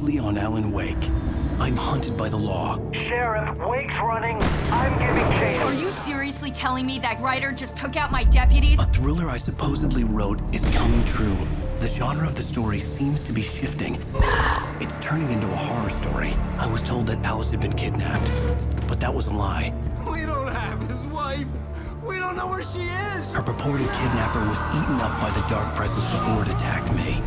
solely on Alan Wake. I'm hunted by the law. Sheriff, Wake's running. I'm giving chase. Are you seriously telling me that writer just took out my deputies? A thriller I supposedly wrote is coming true. The genre of the story seems to be shifting. It's turning into a horror story. I was told that Alice had been kidnapped, but that was a lie. We don't have his wife. We don't know where she is. Her purported kidnapper was eaten up by the dark presence before it attacked me.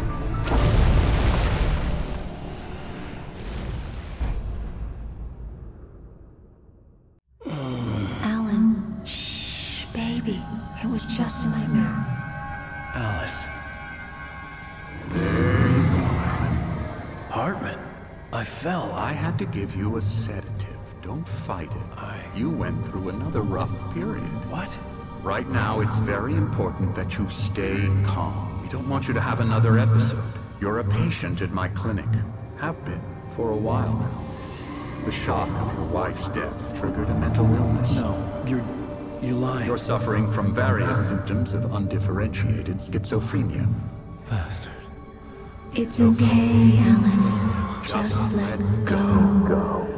Alan, shh, baby. It was just a nightmare. Alice. There you go, Alan. Hartman. I fell. I had to give you a sedative. Don't fight it. You went through another rough period. What? Right now, it's very important that you stay calm. We don't want you to have another episode. You're a patient at my clinic. Have been for a while now. The shock of your wife's death triggered a mental illness. No, you're lying. You're suffering from various symptoms of undifferentiated schizophrenia. Bastard. It's okay, Alan. Just let go.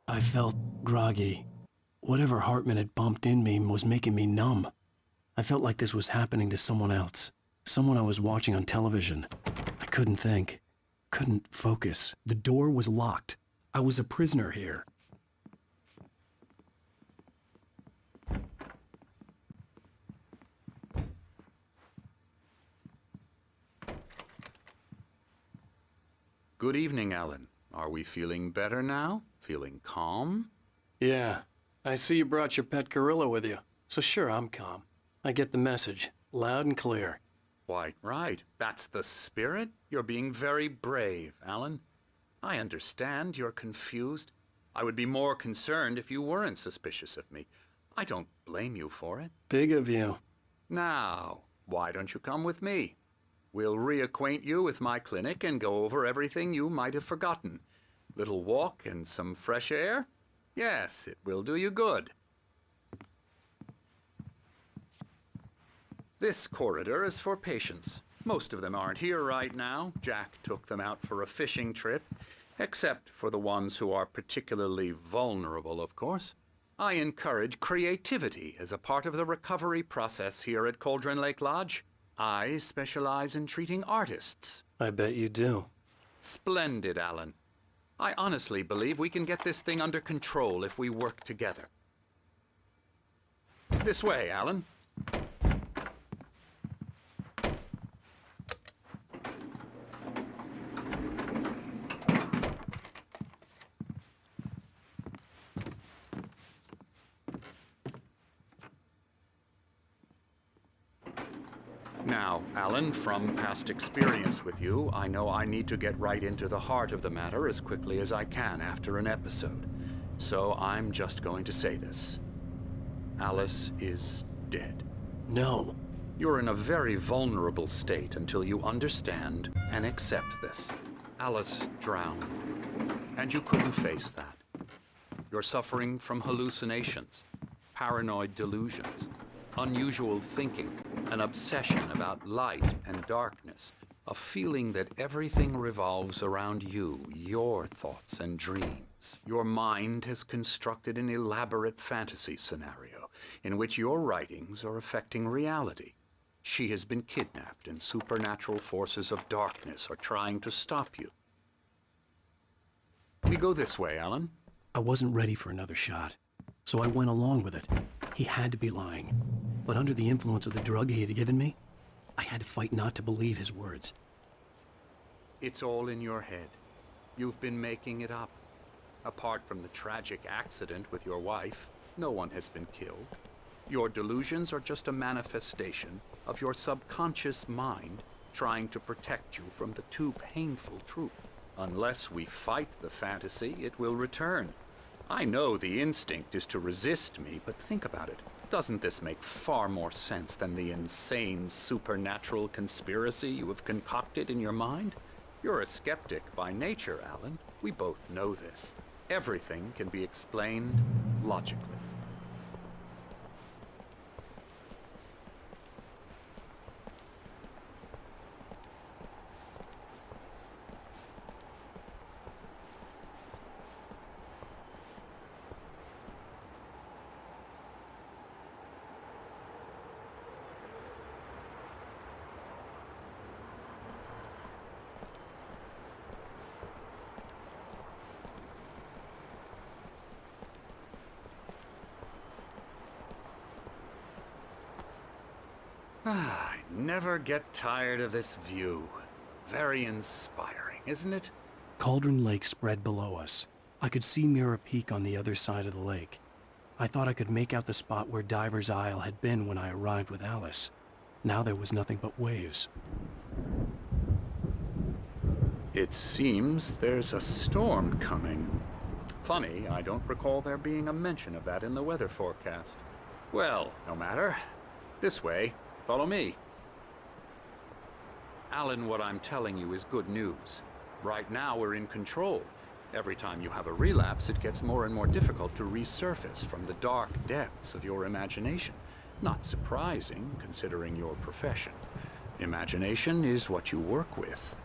I felt groggy. Whatever Hartman had bumped in me was making me numb. I felt like this was happening to someone else. Someone I was watching on television. I couldn't think. Couldn't focus. The door was locked. I was a prisoner here. Good evening, Alan. Are we feeling better now? Feeling calm? Yeah. I see you brought your pet gorilla with you. So sure, I'm calm. I get the message. Loud and clear. Quite right. That's the spirit. You're being very brave, Alan. I understand you're confused. I would be more concerned if you weren't suspicious of me. I don't blame you for it. Big of you. Now, why don't you come with me? We'll reacquaint you with my clinic and go over everything you might have forgotten. Little walk and some fresh air? Yes, it will do you good. This corridor is for patients. Most of them aren't here right now. Jack took them out for a fishing trip, except for the ones who are particularly vulnerable, of course. I encourage creativity as a part of the recovery process here at Cauldron Lake Lodge. I specialize in treating artists. I bet you do. Splendid, Alan. I honestly believe we can get this thing under control if we work together. This way, Alan. Now, Alan, from past experience with you, I know I need to get right into the heart of the matter as quickly as I can after an episode. So I'm just going to say this. Alice is dead. No. You're in a very vulnerable state until you understand and accept this. Alice drowned, and you couldn't face that. You're suffering from hallucinations, paranoid delusions, unusual thinking, an obsession about light and darkness, a feeling that everything revolves around you, your thoughts and dreams. Your mind has constructed an elaborate fantasy scenario in which your writings are affecting reality. She has been kidnapped and supernatural forces of darkness are trying to stop you. We go this way, Alan. I wasn't ready for another shot, so I went along with it. He had to be lying. But under the influence of the drug he had given me, I had to fight not to believe his words. It's all in your head. You've been making it up. Apart from the tragic accident with your wife, no one has been killed. Your delusions are just a manifestation of your subconscious mind trying to protect you from the too painful truth. Unless we fight the fantasy, it will return. I know the instinct is to resist me, but think about it. Doesn't this make far more sense than the insane supernatural conspiracy you have concocted in your mind? You're a skeptic by nature, Alan. We both know this. Everything can be explained logically. I never get tired of this view. Very inspiring, isn't it? Cauldron Lake spread below us. I could see Mirror Peak on the other side of the lake. I thought I could make out the spot where Diver's Isle had been when I arrived with Alice. Now there was nothing but waves. It seems there's a storm coming. Funny, I don't recall there being a mention of that in the weather forecast. Well, no matter. This way. Follow me. Alan, what I'm telling you is good news. Right now, we're in control. Every time you have a relapse, it gets more and more difficult to resurface from the dark depths of your imagination. Not surprising, considering your profession. Imagination is what you work with.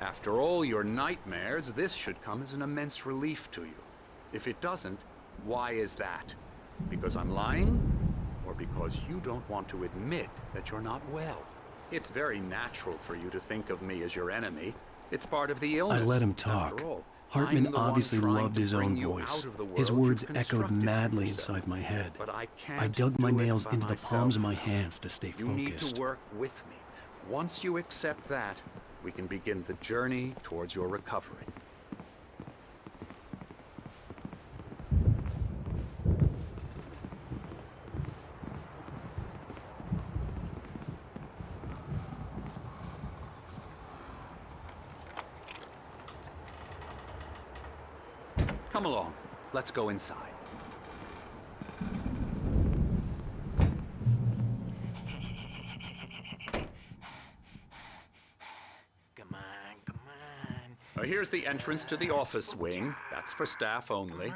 After all your nightmares, this should come as an immense relief to you. If it doesn't, why is that? Because I'm lying? Or because you don't want to admit that you're not well? It's very natural for you to think of me as your enemy. It's part of the illness. I let him talk. After all, Hartman I'm the one obviously trying loved to his bring own you voice. out of the His world words you've echoed constructed for madly yourself. inside my head. But I can't I dug my do it nails by into the myself palms of my now. hands to stay You focused. need to work with me. Once you accept that, we can begin the journey towards your recovery. Come along. Let's go inside. Come on, come on. Here's the entrance to the office wing. That's for staff only.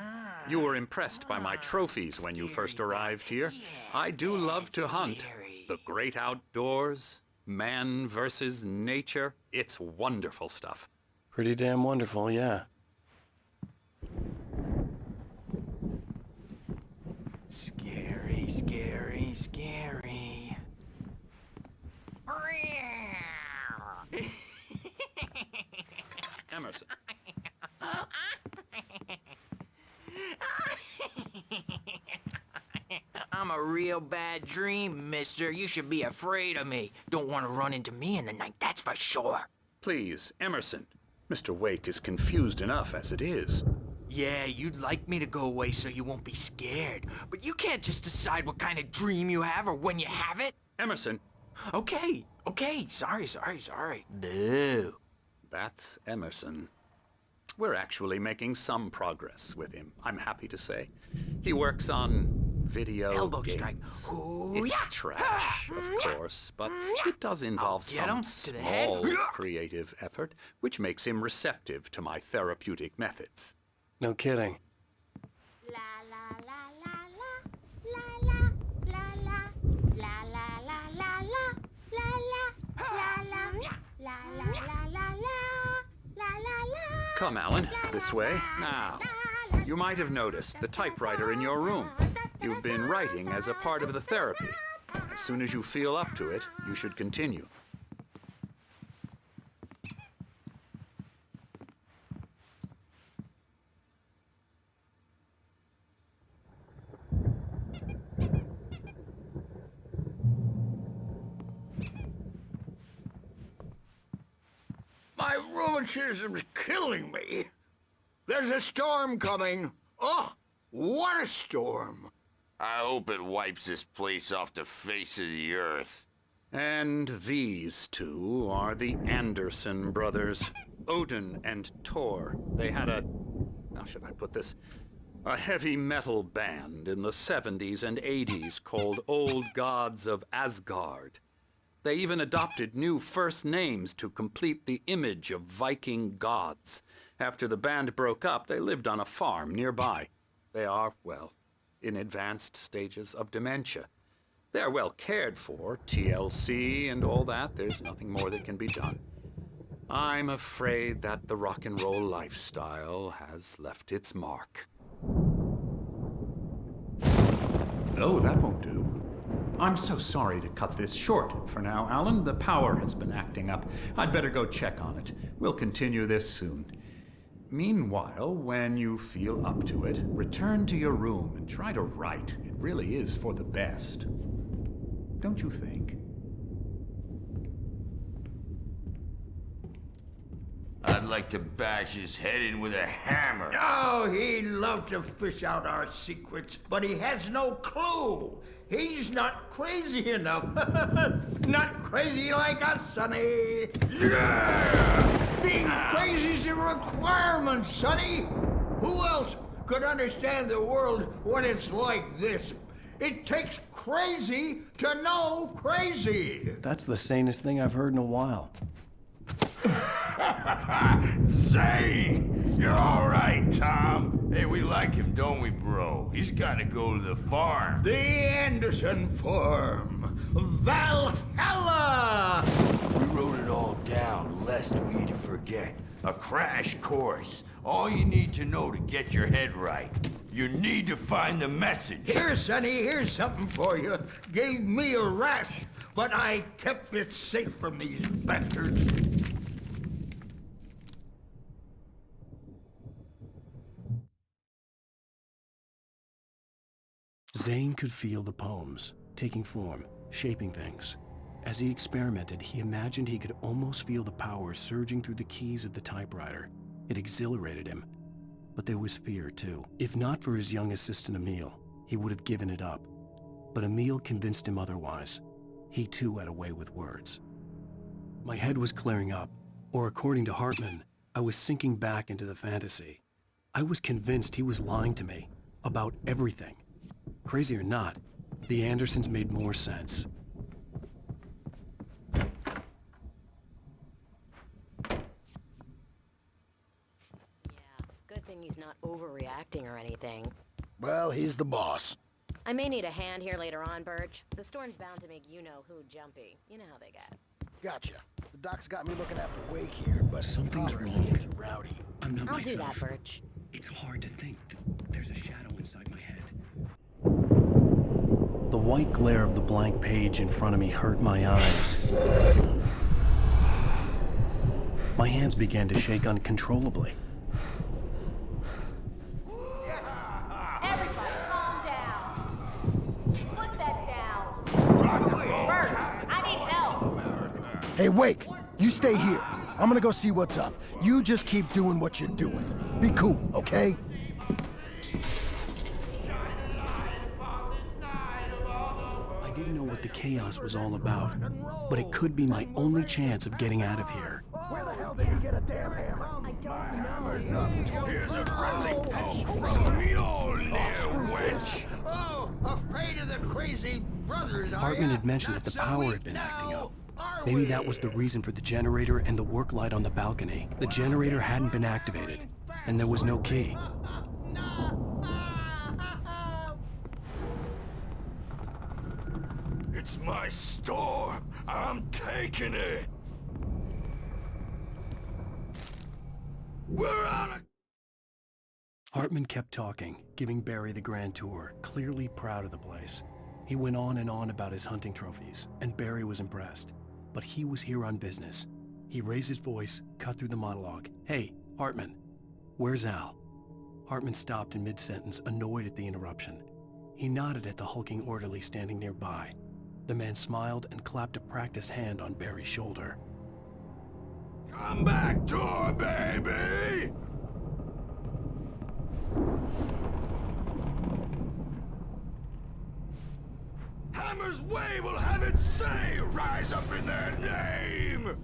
You were impressed by my trophies when you first arrived here. I do love to hunt. The great outdoors, man versus nature. It's wonderful stuff. Pretty damn wonderful, yeah. Scary, scary, scary. Emerson. I'm a real bad dream, mister. You should be afraid of me. Don't want to run into me in the night, that's for sure. Please, Emerson. Mr. Wake is confused enough as it is. Yeah, you'd like me to go away so you won't be scared. But you can't just decide what kind of dream you have or when you have it. Emerson. Okay, sorry. Boo. That's Emerson. We're actually making some progress with him, I'm happy to say. He works on video Elbow games. strike. Ooh, It's yeah. trash, of course, but it does involve Get him some to the head. small creative effort, which makes him receptive to my therapeutic methods. No kidding. La la la la la la la la la la la la la la la la la. Come, Alan, this way. Now, you might have noticed the typewriter in your room. You've been writing as a part of the therapy. As soon as you feel up to it, you should continue. My rheumatism's killing me. There's a storm coming. Oh, what a storm. I hope it wipes this place off the face of the earth. And these two are the Anderson brothers, Odin and Thor. They had how should I put this? A heavy metal band in the 70s and 80s called Old Gods of Asgard. They even adopted new first names to complete the image of Viking gods. After the band broke up, they lived on a farm nearby. They are, well, in advanced stages of dementia. They are well cared for, TLC and all that. There's nothing more that can be done. I'm afraid that the rock and roll lifestyle has left its mark. Oh, that won't do. I'm so sorry to cut this short for now, Alan. The power has been acting up. I'd better go check on it. We'll continue this soon. Meanwhile, when you feel up to it, return to your room and try to write. It really is for the best. Don't you think? I'd like to bash his head in with a hammer. Oh, he'd love to fish out our secrets, but he has no clue. He's not crazy enough. Not crazy like us, Sonny. Yeah! Being crazy's a requirement, Sonny. Who else could understand the world when it's like this? It takes crazy to know crazy. That's the sanest thing I've heard in a while. Zane! You're all right, Tom. Hey, we like him, don't we, bro? He's got to go to the farm. The Anderson Farm. Valhalla! We wrote it all down, lest we forget. A crash course. All you need to know to get your head right. You need to find the message. Here, Sonny, here's something for you. Gave me a rash, but I kept it safe from these bastards. Zane could feel the poems, taking form, shaping things. As he experimented, he imagined he could almost feel the power surging through the keys of the typewriter. It exhilarated him. But there was fear, too. If not for his young assistant, Emil, he would have given it up. But Emil convinced him otherwise. He, too, had a way with words. My head was clearing up, or according to Hartman, I was sinking back into the fantasy. I was convinced he was lying to me about everything. Crazy or not, the Andersons made more sense. Good thing he's not overreacting or anything. Well, he's the boss. I may need a hand here later on, Birch. The storm's bound to make you-know-who jumpy. You know how they get. Gotcha. The doc's got me looking after Wake here, but Something's Power wrong. get too rowdy. I'm not I'll myself. do that, Birch. It's hard to think. There's a shadow inside my head. The white glare of the blank page in front of me hurt my eyes. My hands began to shake uncontrollably. Everybody, calm down. Put that down. Bert, I need help. Hey, Wake, you stay here. I'm gonna go see what's up. You just keep doing what you're doing. Be cool, okay? I didn't know what the chaos was all about, but it could be my only chance of getting out of here. Where the hell did you get a damn hammer? I don't know. Here's a friendly poke from Mjolnir, witch. Oh, afraid of the crazy brothers, are Hartman ya? had mentioned that Not the so power weak had been acting now, up. are Maybe we? that was the reason for the generator and the work light on the balcony. The generator hadn't been activated, and there was no key. It's my storm. I'm taking it. We're on a... Hartman kept talking, giving Barry the grand tour, clearly proud of the place. He went on and on about his hunting trophies, and Barry was impressed. But he was here on business. He raised his voice, cut through the monologue. Hey, Hartman, where's Al? Hartman stopped in mid-sentence, annoyed at the interruption. He nodded at the hulking orderly standing nearby. The man smiled and clapped a practiced hand on Barry's shoulder. Come back to her, baby! Hammer's Way will have its say! Rise up in their name!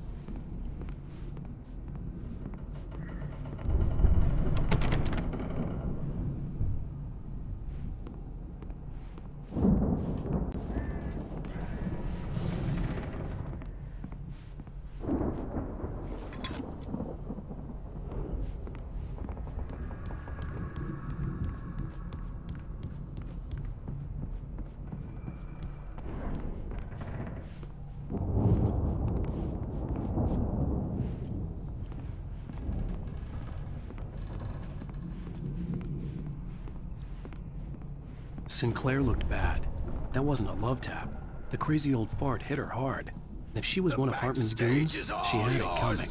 Sinclair looked bad. That wasn't a love tap. The crazy old fart hit her hard. And if she was one of Hartman's goons, she had it coming.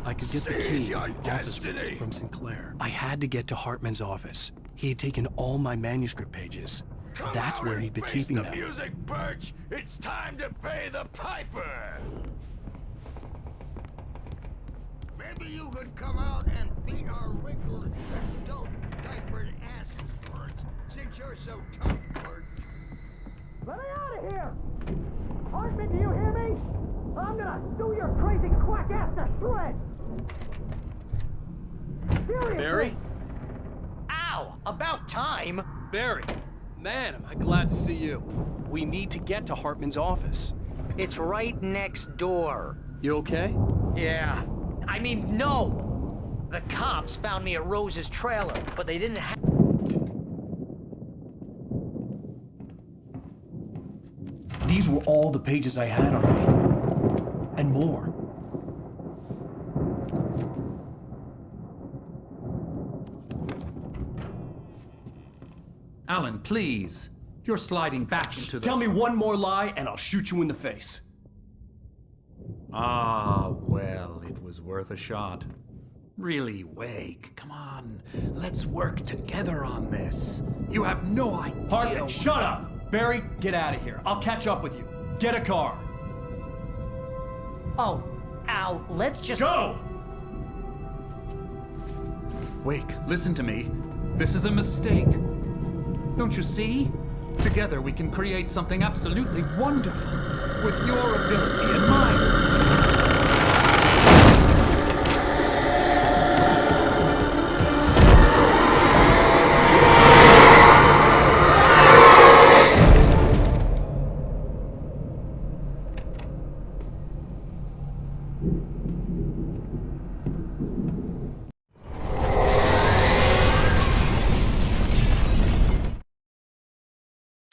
I could get the key to the office room from Sinclair. I had to get to Hartman's office. He had taken all my manuscript pages. That's where he'd been keeping them. Music, Birch. It's time to pay the piper. Maybe you could come out and beat our wrinkled, adult diapered asses for us, since you're so tough, Birch. Let me out of here! Hartman, do you hear me? I'm gonna sue your crazy quack ass to shreds! Seriously! Barry? Ow! About time! Barry! Man, am I glad to see you. We need to get to Hartman's office. It's right next door. You okay? Yeah. I mean, no! The cops found me at Rose's trailer, but they didn't have... These were all the pages I had on me. And more. Alan, please. You're sliding back into the... Tell me one more lie and I'll shoot you in the face. Ah, well, it was worth a shot. Really, Wake, come on. Let's work together on this. You have no idea... Hartman, shut up! Barry, get out of here. I'll catch up with you. Get a car. Oh, Al, let's just... Go! Wake, listen to me. This is a mistake. Don't you see? Together we can create something absolutely wonderful. With your ability and mine.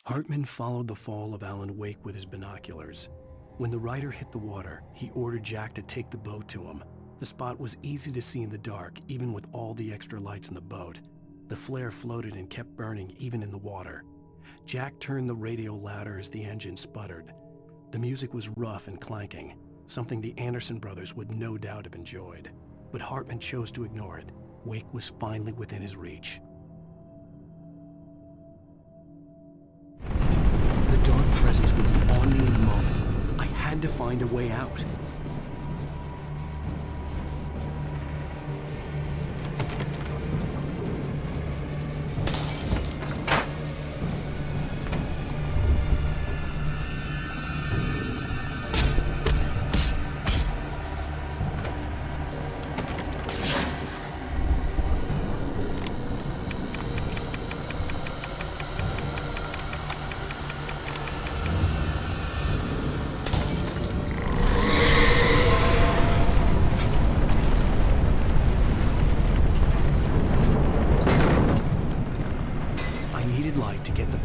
Hartman followed the fall of Alan Wake with his binoculars. When the rider hit the water, he ordered Jack to take the boat to him. The spot was easy to see in the dark, even with all the extra lights in the boat. The flare floated and kept burning even in the water. Jack turned the radio louder as the engine sputtered. The music was rough and clanking, something the Anderson brothers would no doubt have enjoyed. But Hartman chose to ignore it. Wake was finally within his reach. The dark presence would be on me in a moment. I had to find a way out.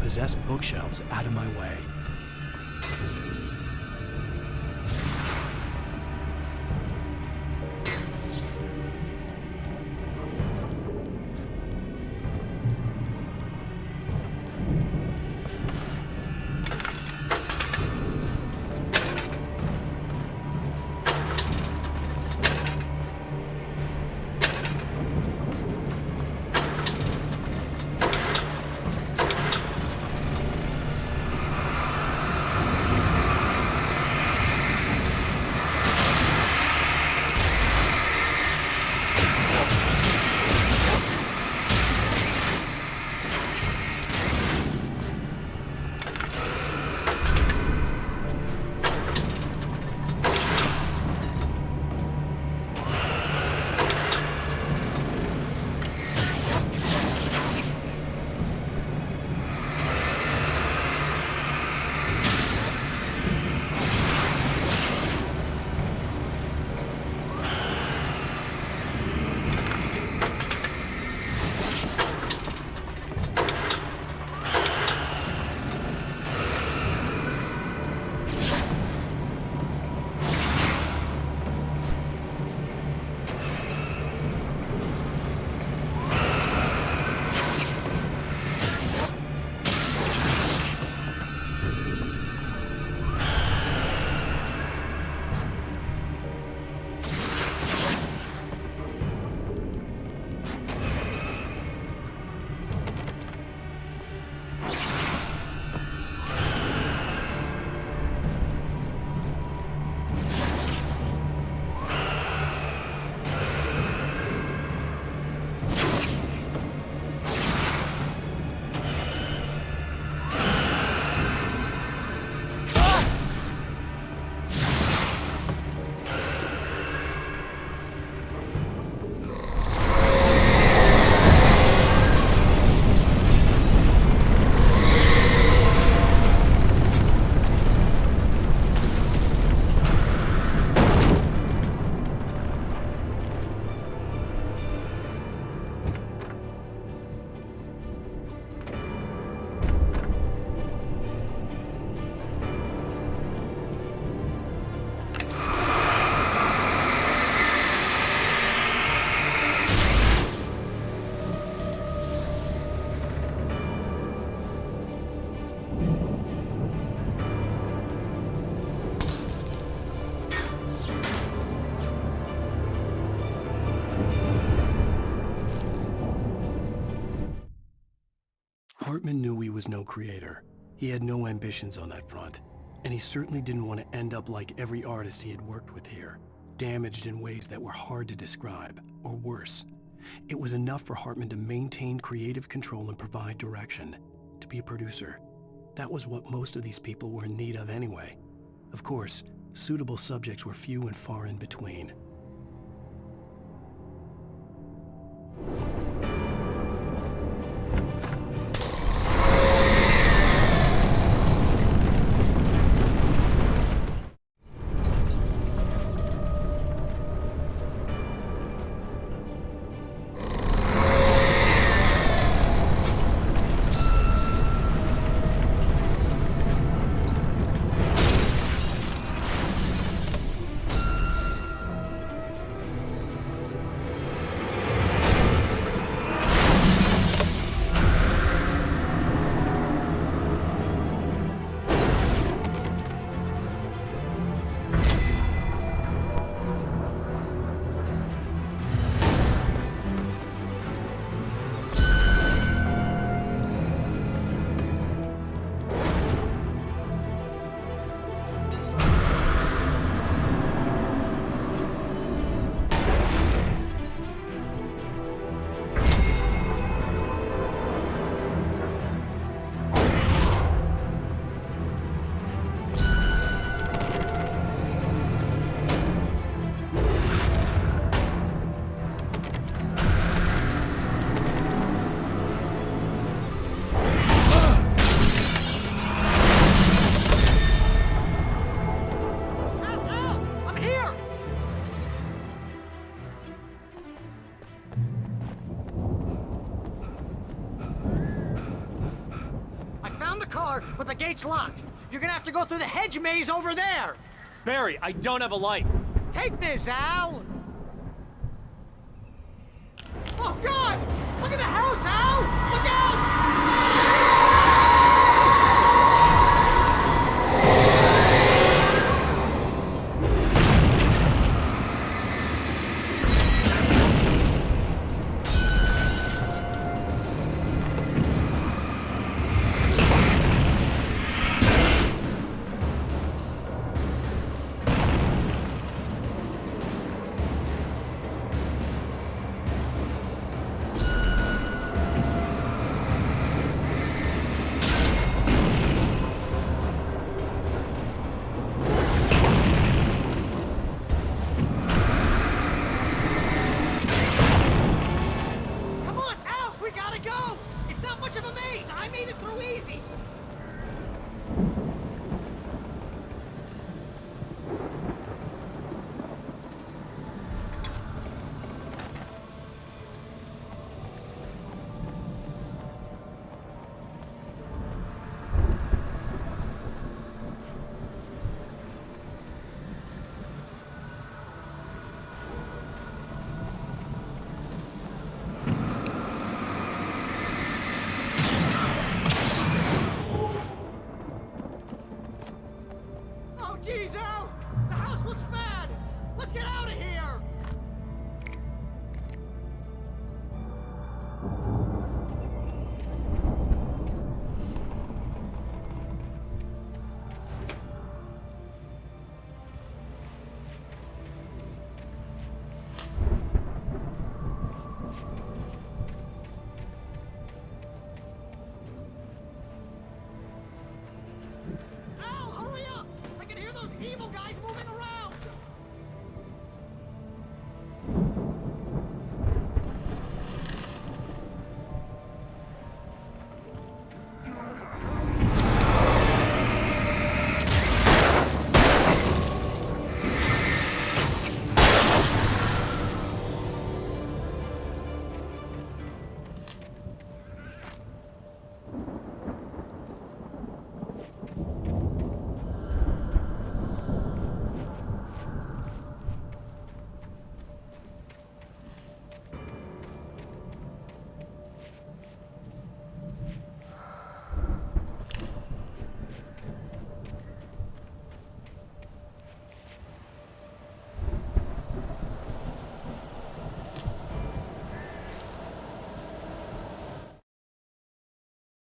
Possessed bookshelves out of my way. Hartman knew he was no creator. He had no ambitions on that front, and he certainly didn't want to end up like every artist he had worked with here, damaged in ways that were hard to describe, or worse. It was enough for Hartman to maintain creative control and provide direction, to be a producer. That was what most of these people were in need of anyway. Of course, suitable subjects were few and far in between. But the gate's locked. You're gonna have to go through the hedge maze over there. Barry, I don't have a light. Take this, Al. Oh, God! Look at the house, Al! Look out!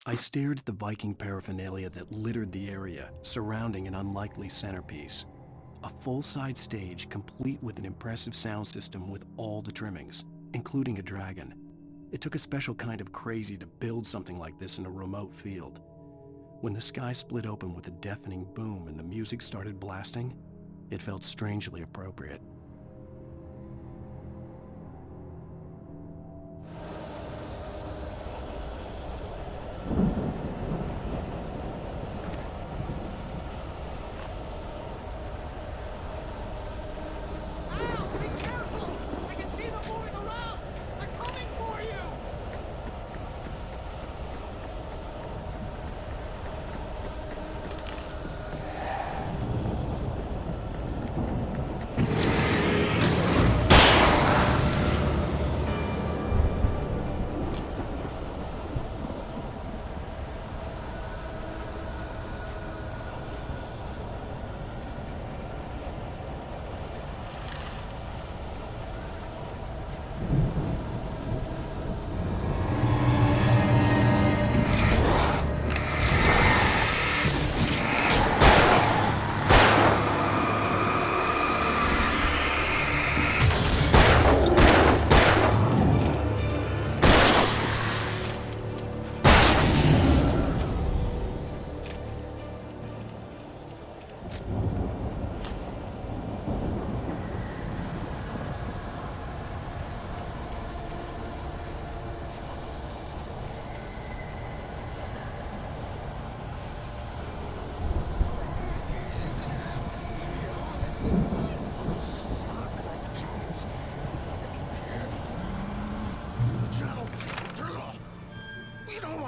I stared at the Viking paraphernalia that littered the area, surrounding an unlikely centerpiece. A full-size stage complete with an impressive sound system with all the trimmings, including a dragon. It took a special kind of crazy to build something like this in a remote field. When the sky split open with a deafening boom and the music started blasting, it felt strangely appropriate.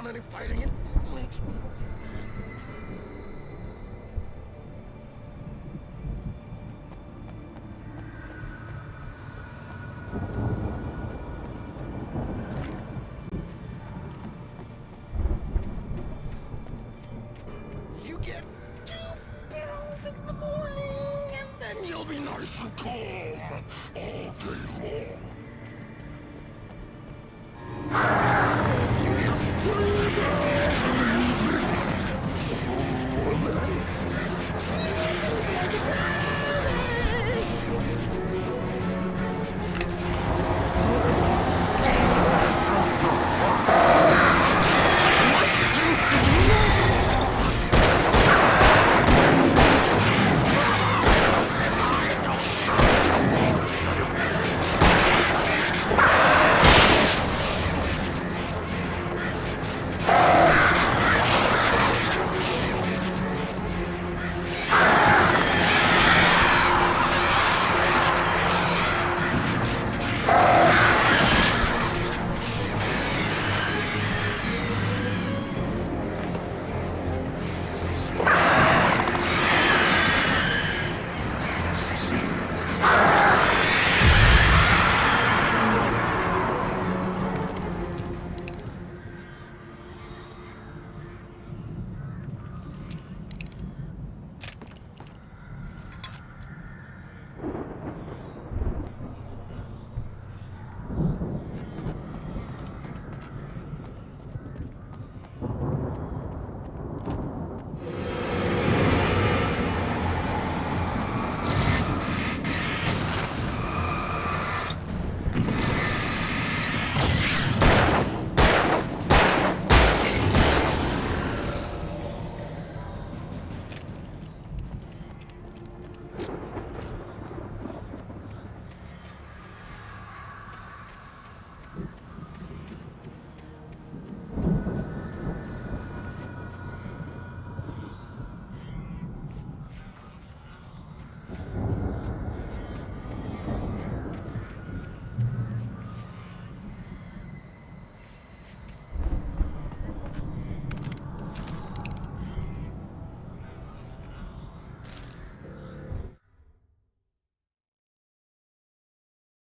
Any fighting, it makes me... You get 2 pills in the morning, and then you'll be nice and calm all day long.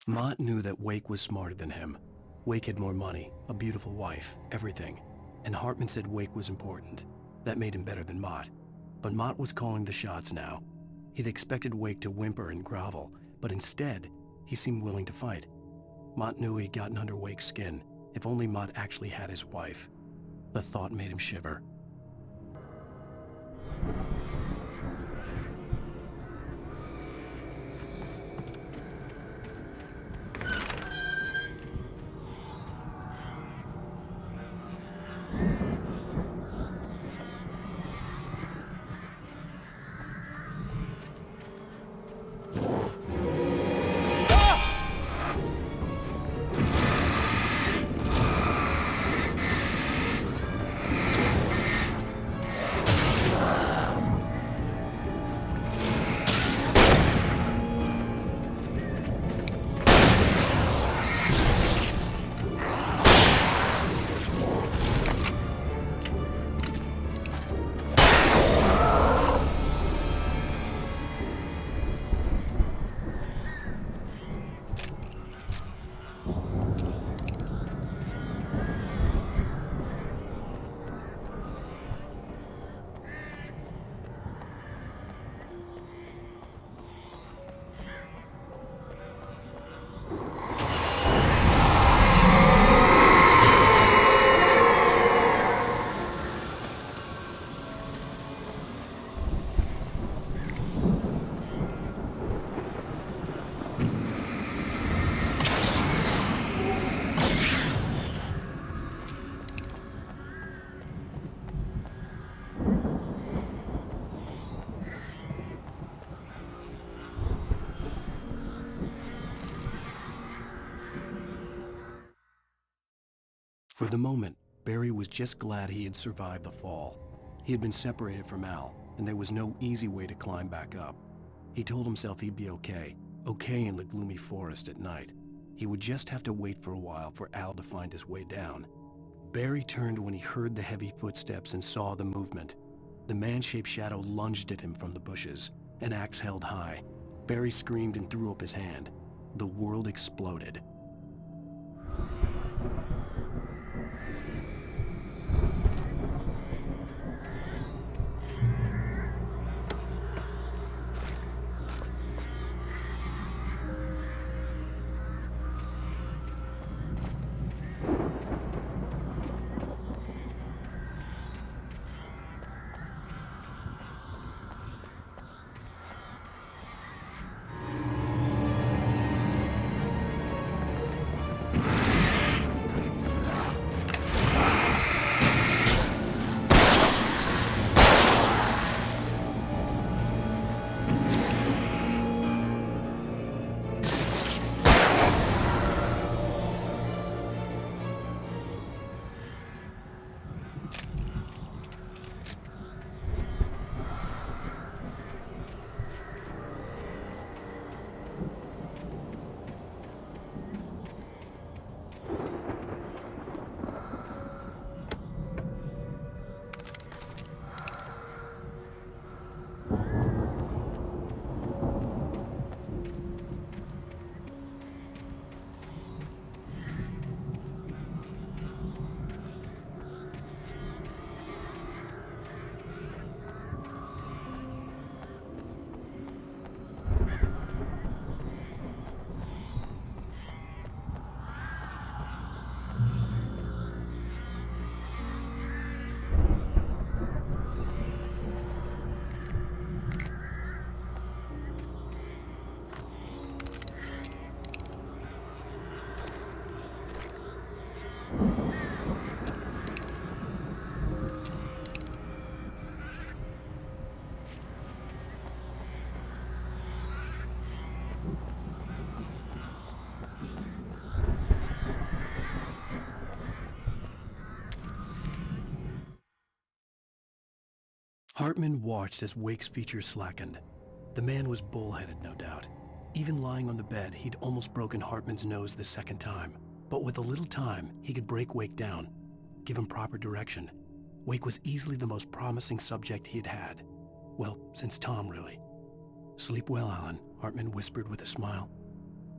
Mott knew that Wake was smarter than him. Wake had more money, a beautiful wife, everything. And Hartman said Wake was important. That made him better than Mott. But Mott was calling the shots now. He'd expected Wake to whimper and grovel, but instead, he seemed willing to fight. Mott knew he'd gotten under Wake's skin. If only Mott actually had his wife. The thought made him shiver. For the moment, Barry was just glad he had survived the fall. He had been separated from Al, and there was no easy way to climb back up. He told himself he'd be okay in the gloomy forest at night. He would just have to wait for a while for Al to find his way down. Barry turned when he heard the heavy footsteps and saw the movement. The man-shaped shadow lunged at him from the bushes, an axe held high. Barry screamed and threw up his hand. The world exploded. Hartman watched as Wake's features slackened. The man was bullheaded, no doubt. Even lying on the bed, he'd almost broken Hartman's nose the second time. But with a little time, he could break Wake down, give him proper direction. Wake was easily the most promising subject he'd had. Well, since Tom, really. "Sleep well, Alan," Hartman whispered with a smile.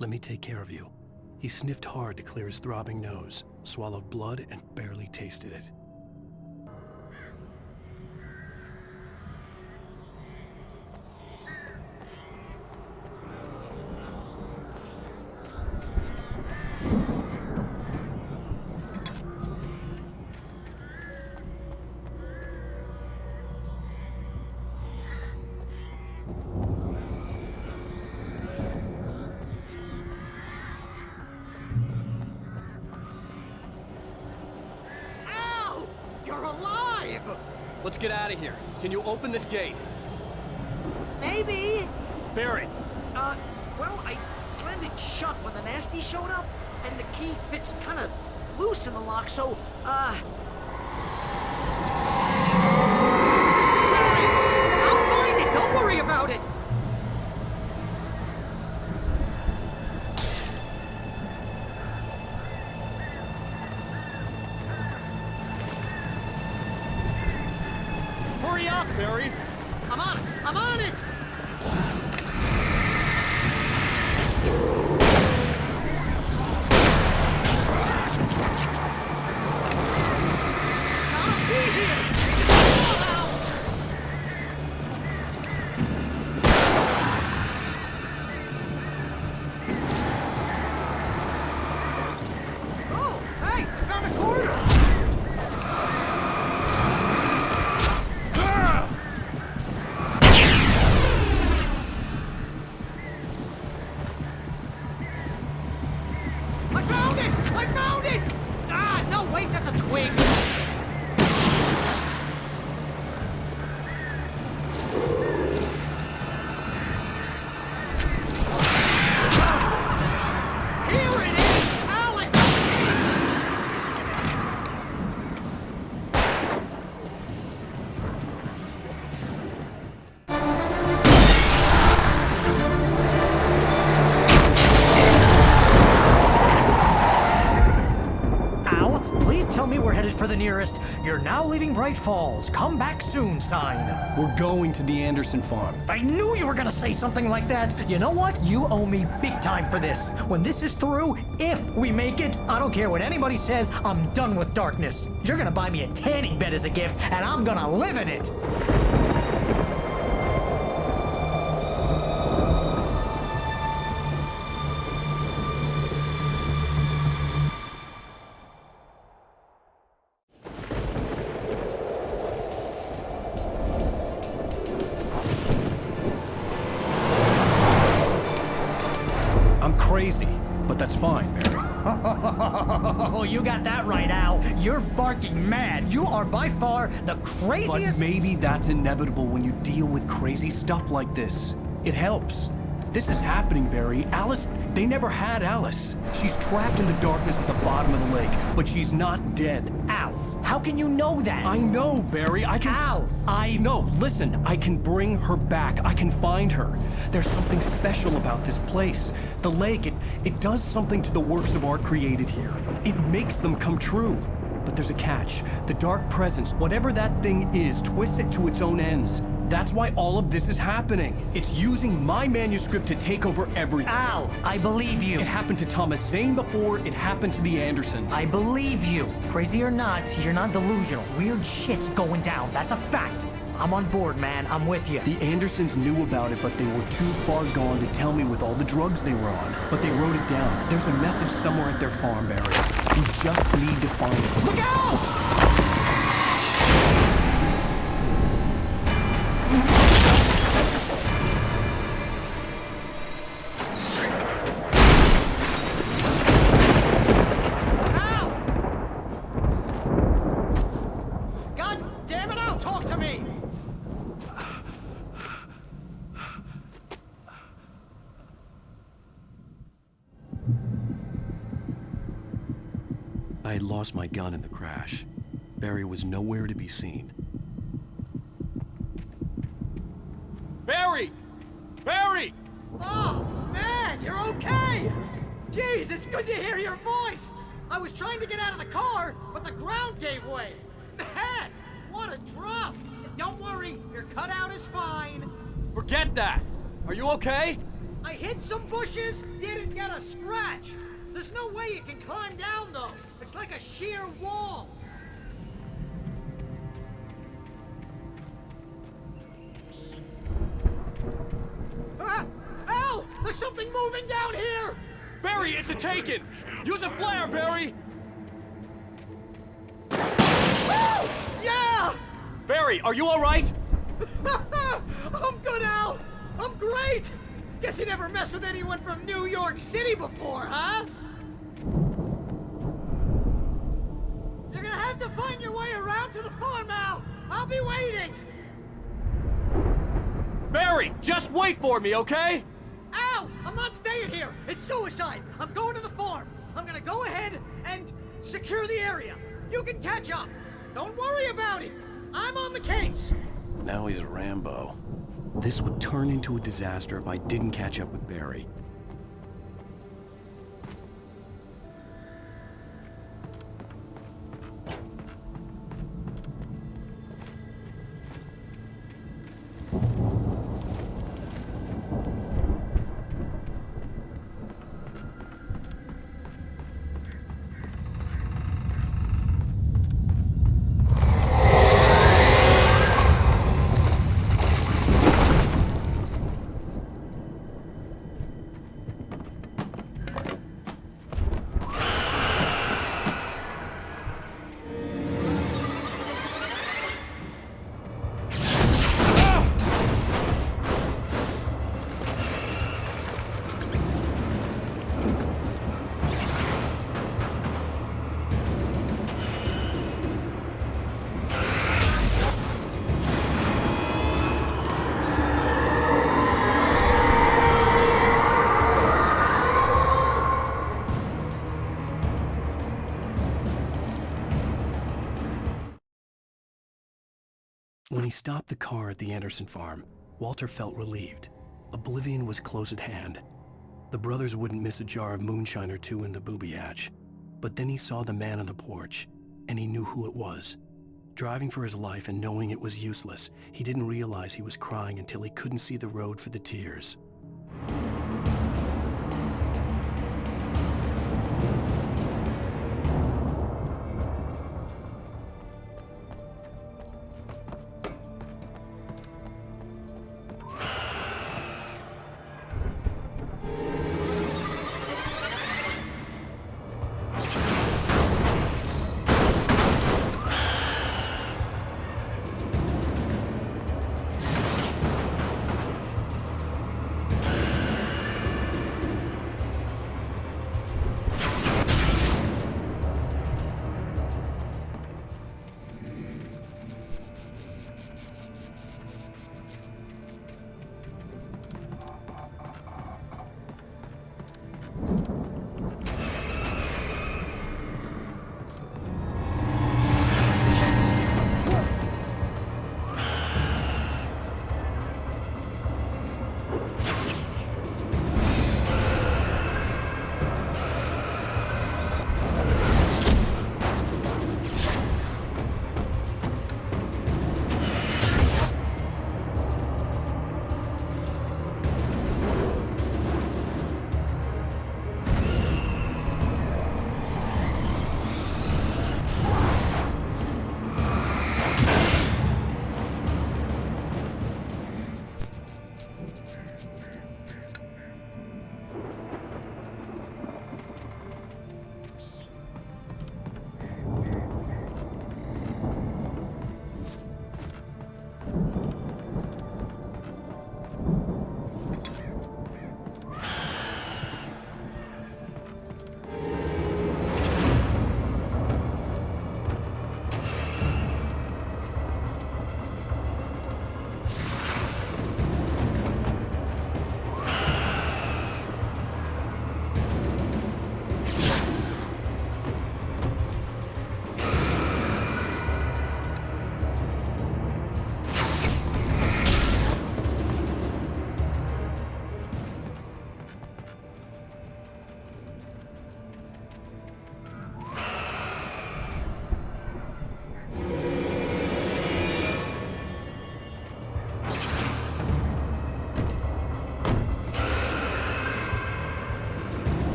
"Let me take care of you." He sniffed hard to clear his throbbing nose, swallowed blood, and barely tasted it. let's get out of here. Can you open this gate? Maybe. Barry! Well, I slammed it shut when the nasty showed up, and the key fits kind of loose in the lock, so, Barry, I'll find it! Don't worry about it! Hurry up, Barry! I'm on it! I'm on it! For the nearest, "You're now leaving Bright Falls. Come back soon" sign. We're going to the Anderson farm. I knew you were gonna say something like that. You know what? You owe me big time for this. When this is through, if we make it, I don't care what anybody says, I'm done with darkness. You're gonna buy me a tanning bed as a gift, and I'm gonna live in it. Crazy, but that's fine, Barry. Oh, you got that right, Al. You're barking mad. You are by far the craziest... But maybe that's inevitable when you deal with crazy stuff like this. It helps. This is happening, Barry. Alice, they never had Alice. She's trapped in the darkness at the bottom of the lake, but she's not dead. Al, how can you know that? I know, Barry. I can... Al, No, listen. I can bring her back. I can find her. There's something special about this place. The lake, it does something to the works of art created here. It makes them come true. But there's a catch. The dark presence, whatever that thing is, twists it to its own ends. That's why all of this is happening. It's using my manuscript to take over everything. Al, I believe you. It happened to Thomas Zane before, it happened to the Andersons. I believe you. Crazy or not, you're not delusional. Weird shit's going down. That's a fact. I'm on board, man. I'm with you. The Andersons knew about it, but they were too far gone to tell me with all the drugs they were on. But they wrote it down. There's a message somewhere at their farm, Barry. You just need to find it. Look out! I had lost my gun in the crash. Barry was nowhere to be seen. Barry! Barry! Oh, man, you're okay! Jeez, it's good to hear your voice! I was trying to get out of the car, but the ground gave way. Man, what a drop! Don't worry, your cutout is fine. Forget that! Are you okay? I hit some bushes, didn't get a scratch. There's no way you can climb down, though. It's like a sheer wall. Ah! Al! There's something moving down here! Barry, it's a taken! Use a flare, Barry! Woo! Yeah! Barry, are you alright? I'm good, Al! I'm great! Guess you never messed with anyone from New York City before, huh? You're gonna have to find your way around to the farm, Al! I'll be waiting! Barry, just wait for me, okay? Al! I'm not staying here! It's suicide! I'm going to the farm! I'm gonna go ahead and secure the area! You can catch up! Don't worry about it! I'm on the case! Now he's Rambo. This would turn into a disaster if I didn't catch up with Barry. When he stopped the car at the Anderson farm, Walter felt relieved. Oblivion was close at hand. The brothers wouldn't miss a jar of moonshine or two in the booby hatch. But then he saw the man on the porch, and he knew who it was. Driving for his life and knowing it was useless, he didn't realize he was crying until he couldn't see the road for the tears.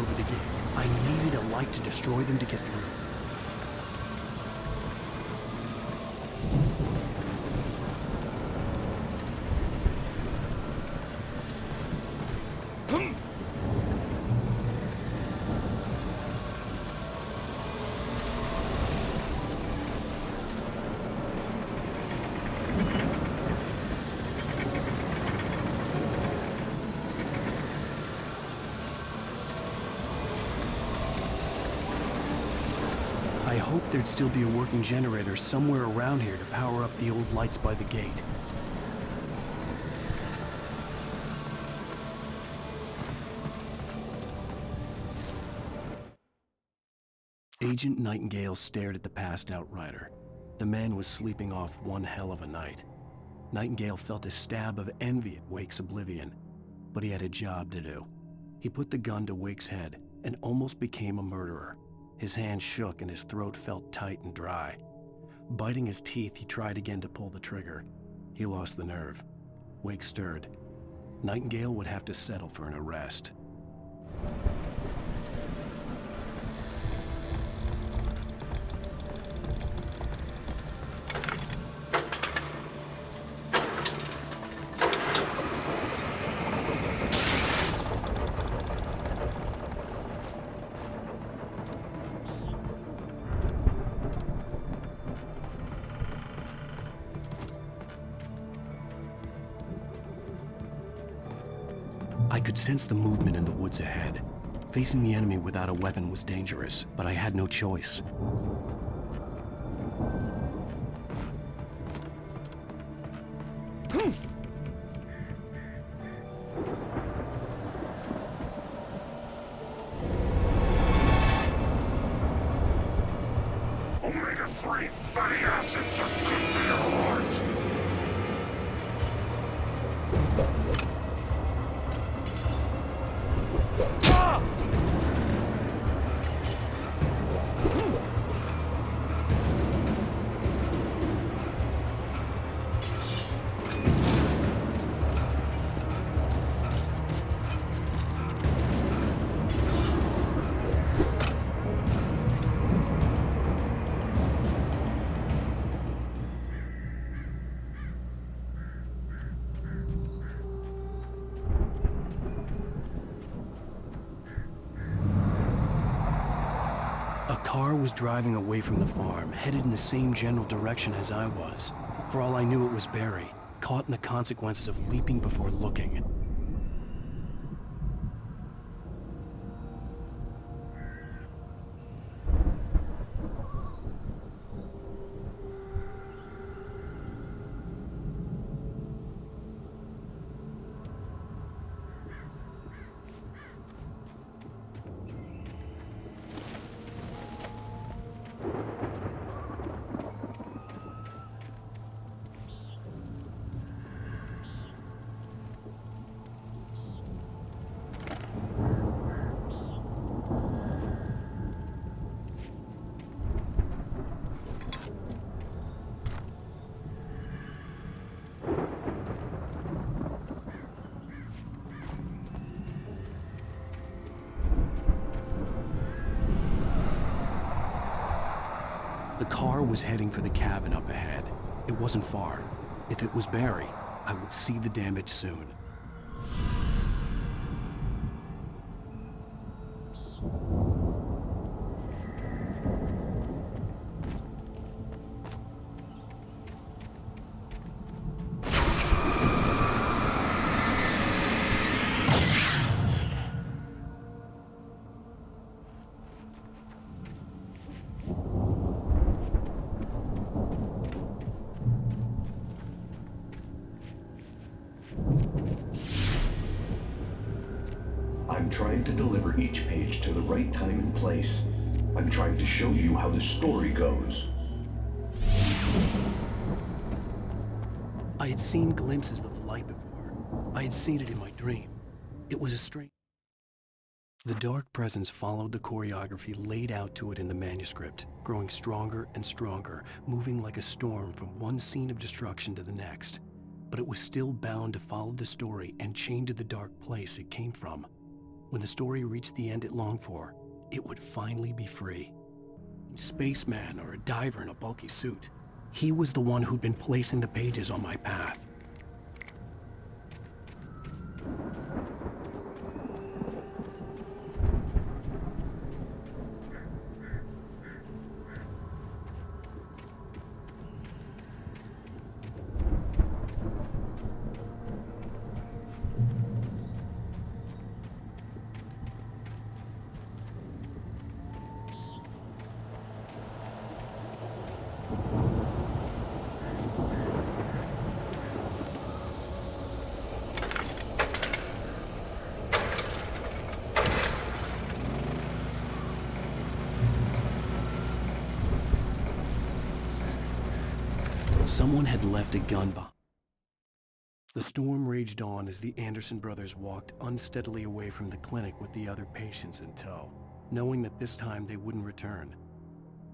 over the gate. I needed a light to destroy them to get through. I hoped there'd still be a working generator somewhere around here to power up the old lights by the gate. Agent Nightingale stared at the passed-out rider. The man was sleeping off one hell of a night. Nightingale felt a stab of envy at Wake's oblivion, but he had a job to do. He put the gun to Wake's head and almost became a murderer. His hand shook and his throat felt tight and dry. Biting his teeth, he tried again to pull the trigger. He lost the nerve. Wake stirred. Nightingale would have to settle for an arrest. I could sense the movement in the woods ahead. Facing the enemy without a weapon was dangerous, but I had no choice. Omega-3 fatty acids are good for your heart. A car was driving away from the farm, headed in the same general direction as I was. For all I knew, it was Barry, caught in the consequences of leaping before looking. The car was heading for the cabin up ahead. It wasn't far. If it was Barry, I would see the damage soon. I'm trying to deliver each page to the right time and place. I'm trying to show you how the story goes. I had seen glimpses of the light before. I had seen it in my dream. It was a strange... The dark presence followed the choreography laid out to it in the manuscript, growing stronger and stronger, moving like a storm from one scene of destruction to the next. But it was still bound to follow the story and chained to the dark place it came from. When the story reached the end it longed for, it would finally be free. A spaceman or a diver in a bulky suit. He was the one who'd been placing the pages on my path. Someone had left a gun behind. The storm raged on as the Anderson brothers walked unsteadily away from the clinic with the other patients in tow, knowing that this time they wouldn't return.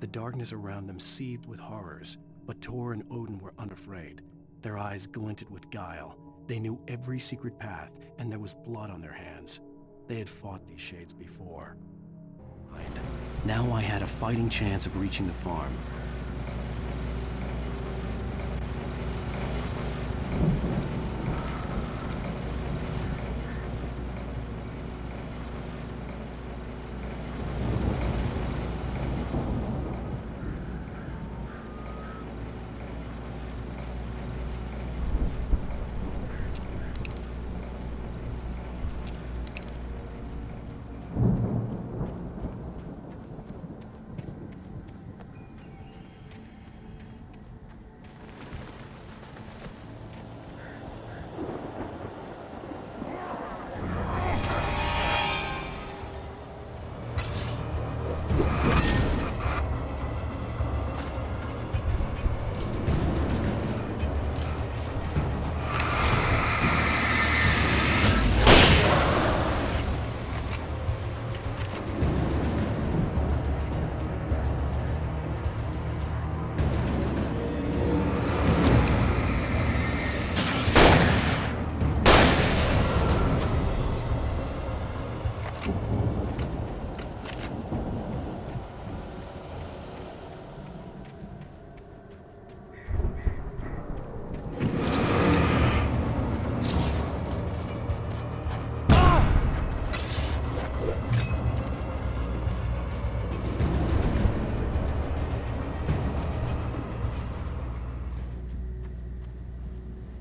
The darkness around them seethed with horrors, but Tor and Odin were unafraid. Their eyes glinted with guile. They knew every secret path, and there was blood on their hands. They had fought these shades before. Now I had a fighting chance of reaching the farm.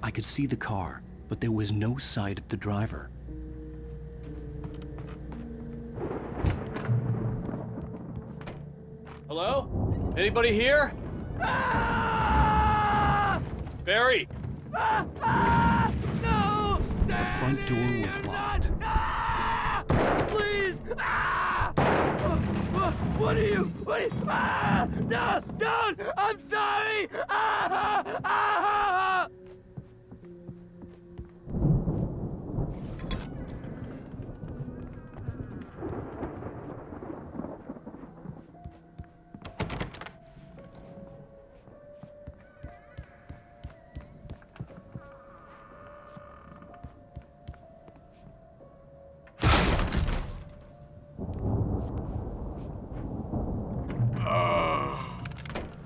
I could see the car, but there was no sight of the driver. Hello? Anybody here? Barry! No! The front door was locked. Please! What are you? No! Don't! I'm sorry!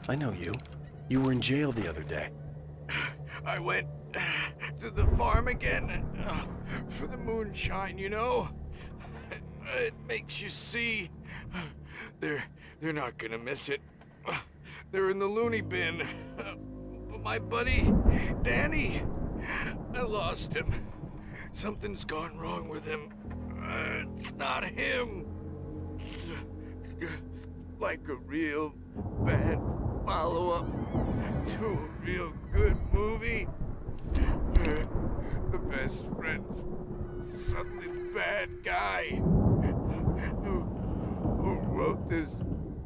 I know you. You were in jail the other day. I went to the farm again for the moonshine, you know? It makes you see. They're not gonna miss it. They're in the loony bin. But my buddy, Danny, I lost him. Something's gone wrong with him. It's not him. Like a real bad follow-up to a real good movie. The best friend's suddenly the bad guy who wrote this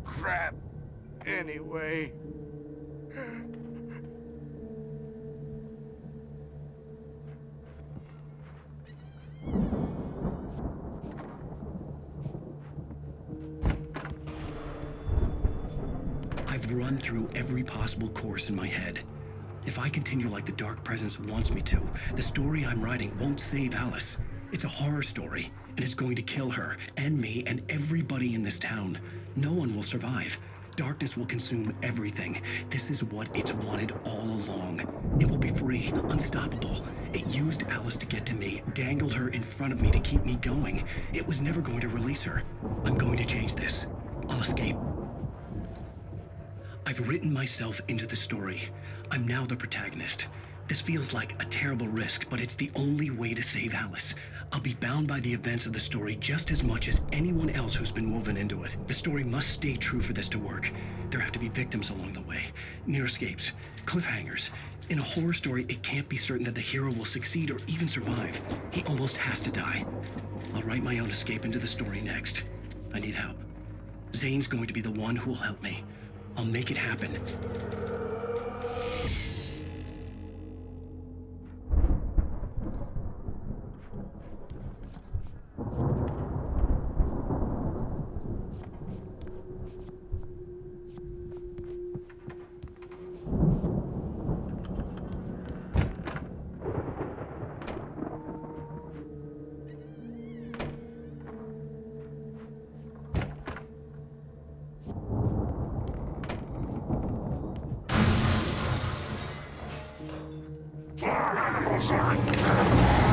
crap anyway. I've run through every possible course in my head. If I continue like the Dark Presence wants me to, the story I'm writing won't save Alice. It's a horror story, and it's going to kill her, and me, and everybody in this town. No one will survive. Darkness will consume everything. This is what it's wanted all along. It will be free, unstoppable. It used Alice to get to me, dangled her in front of me to keep me going. It was never going to release her. I'm going to change this. I'll escape. I've written myself into the story. I'm now the protagonist. This feels like a terrible risk, but it's the only way to save Alice. I'll be bound by the events of the story just as much as anyone else who's been woven into it. The story must stay true for this to work. There have to be victims along the way, near escapes, cliffhangers. In a horror story, it can't be certain that the hero will succeed or even survive. He almost has to die. I'll write my own escape into the story next. I need help. Zane's going to be the one who will help me. I'll make it happen. Animals are pets.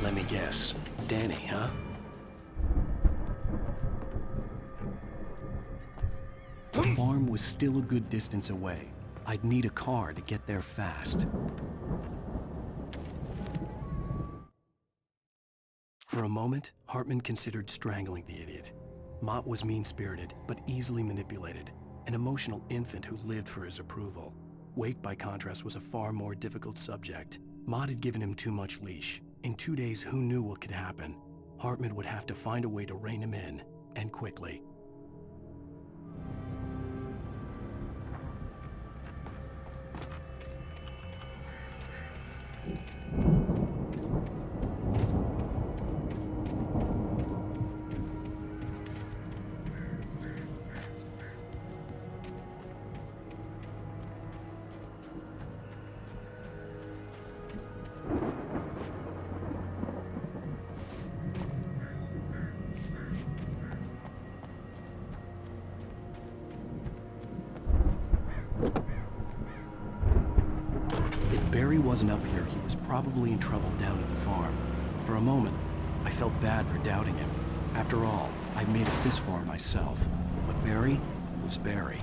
Let me guess. Danny, huh? The farm was still a good distance away. I'd need a car to get there fast. For a moment, Hartman considered strangling the idiot. Mott was mean-spirited, but easily manipulated, an emotional infant who lived for his approval. Wake, by contrast, was a far more difficult subject. Mott had given him too much leash. In 2 days, who knew what could happen? Hartman would have to find a way to rein him in, and quickly. Barry wasn't up here, he was probably in trouble down at the farm. For a moment, I felt bad for doubting him. After all, I'd made it this far myself. But Barry was Barry.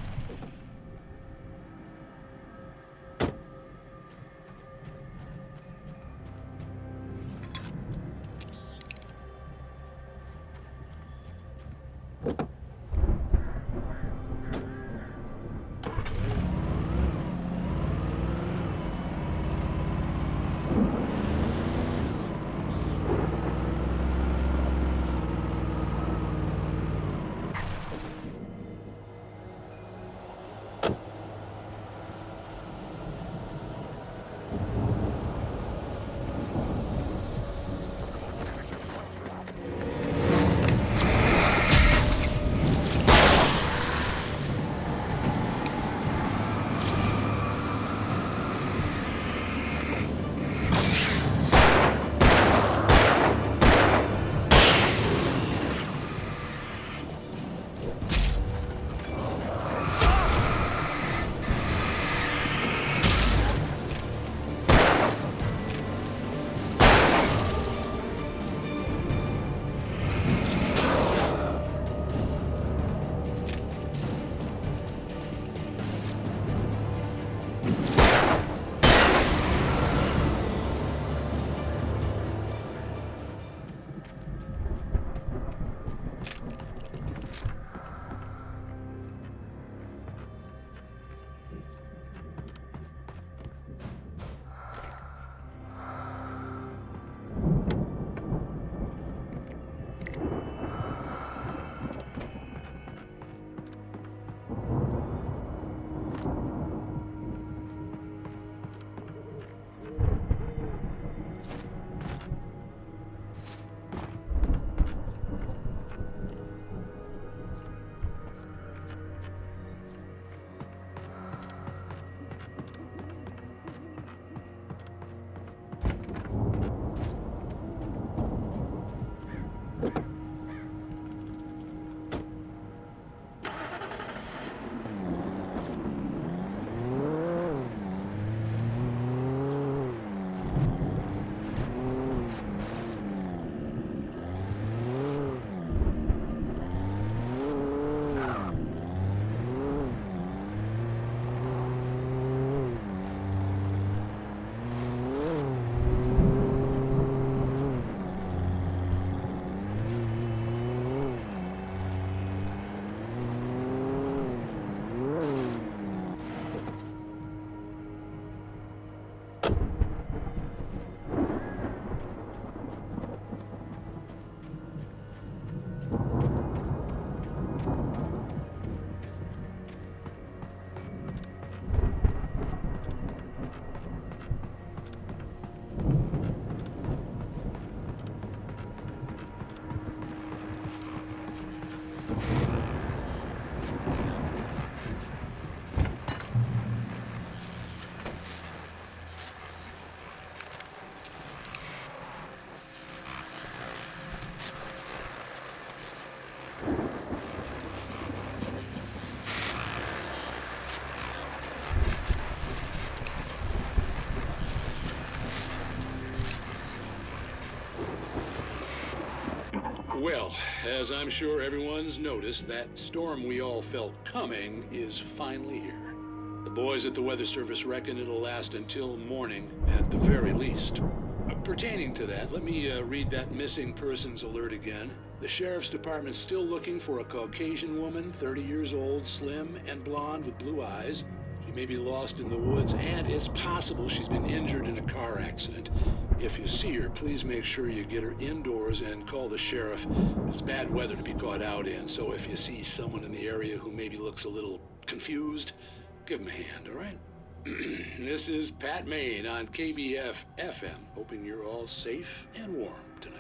Well, as I'm sure everyone's noticed, that storm we all felt coming is finally here. The boys at the Weather Service reckon it'll last until morning at the very least. Pertaining to that, let me read that missing persons alert again. The Sheriff's Department's still looking for a Caucasian woman, 30 years old, slim and blonde with blue eyes. She may be lost in the woods, and it's possible she's been injured in a car accident. If you see her, please make sure you get her indoors and call the sheriff. It's bad weather to be caught out in, so if you see someone in the area who maybe looks a little confused, give him a hand, all right? This is Pat Maine on KBF FM, hoping you're all safe and warm tonight.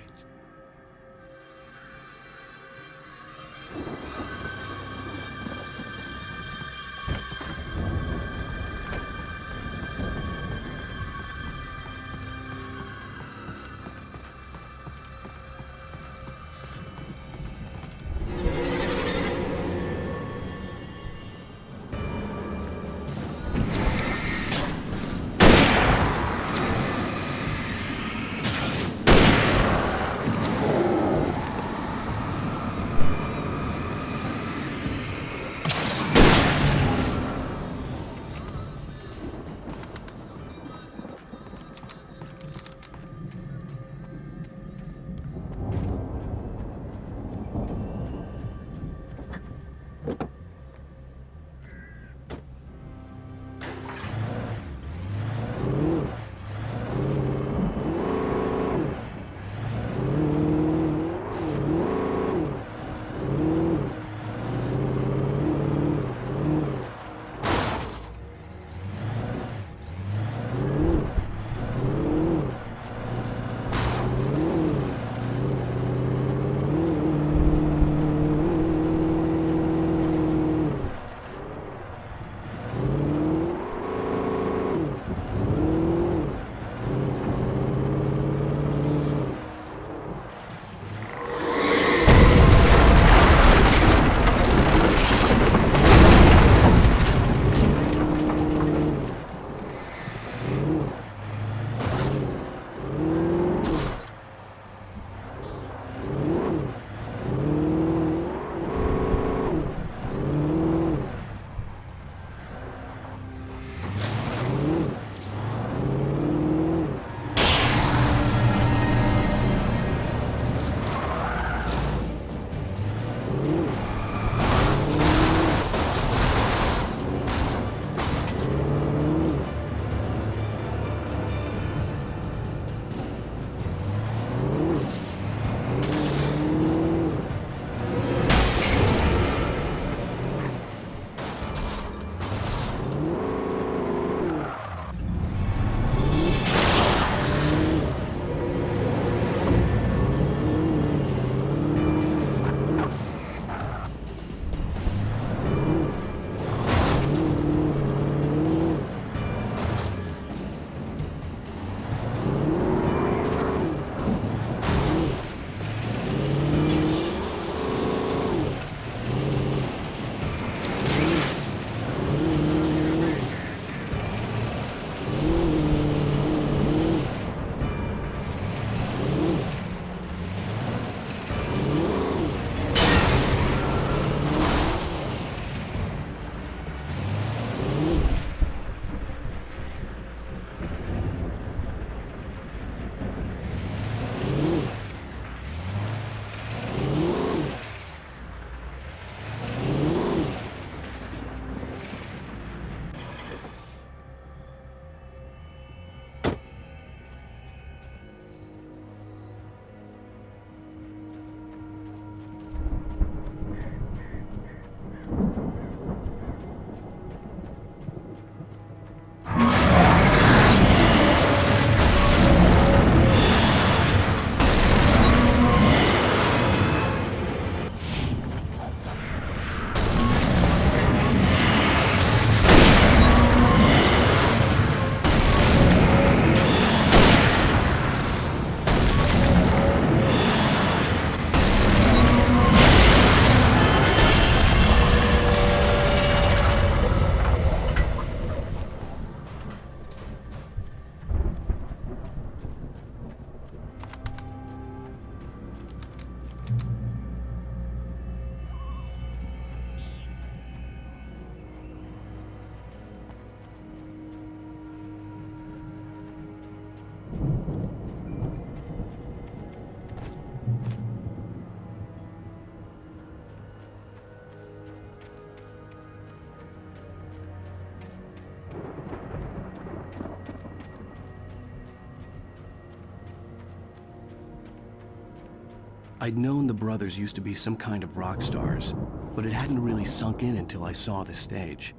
I'd known the brothers used to be some kind of rock stars, but it hadn't really sunk in until I saw the stage.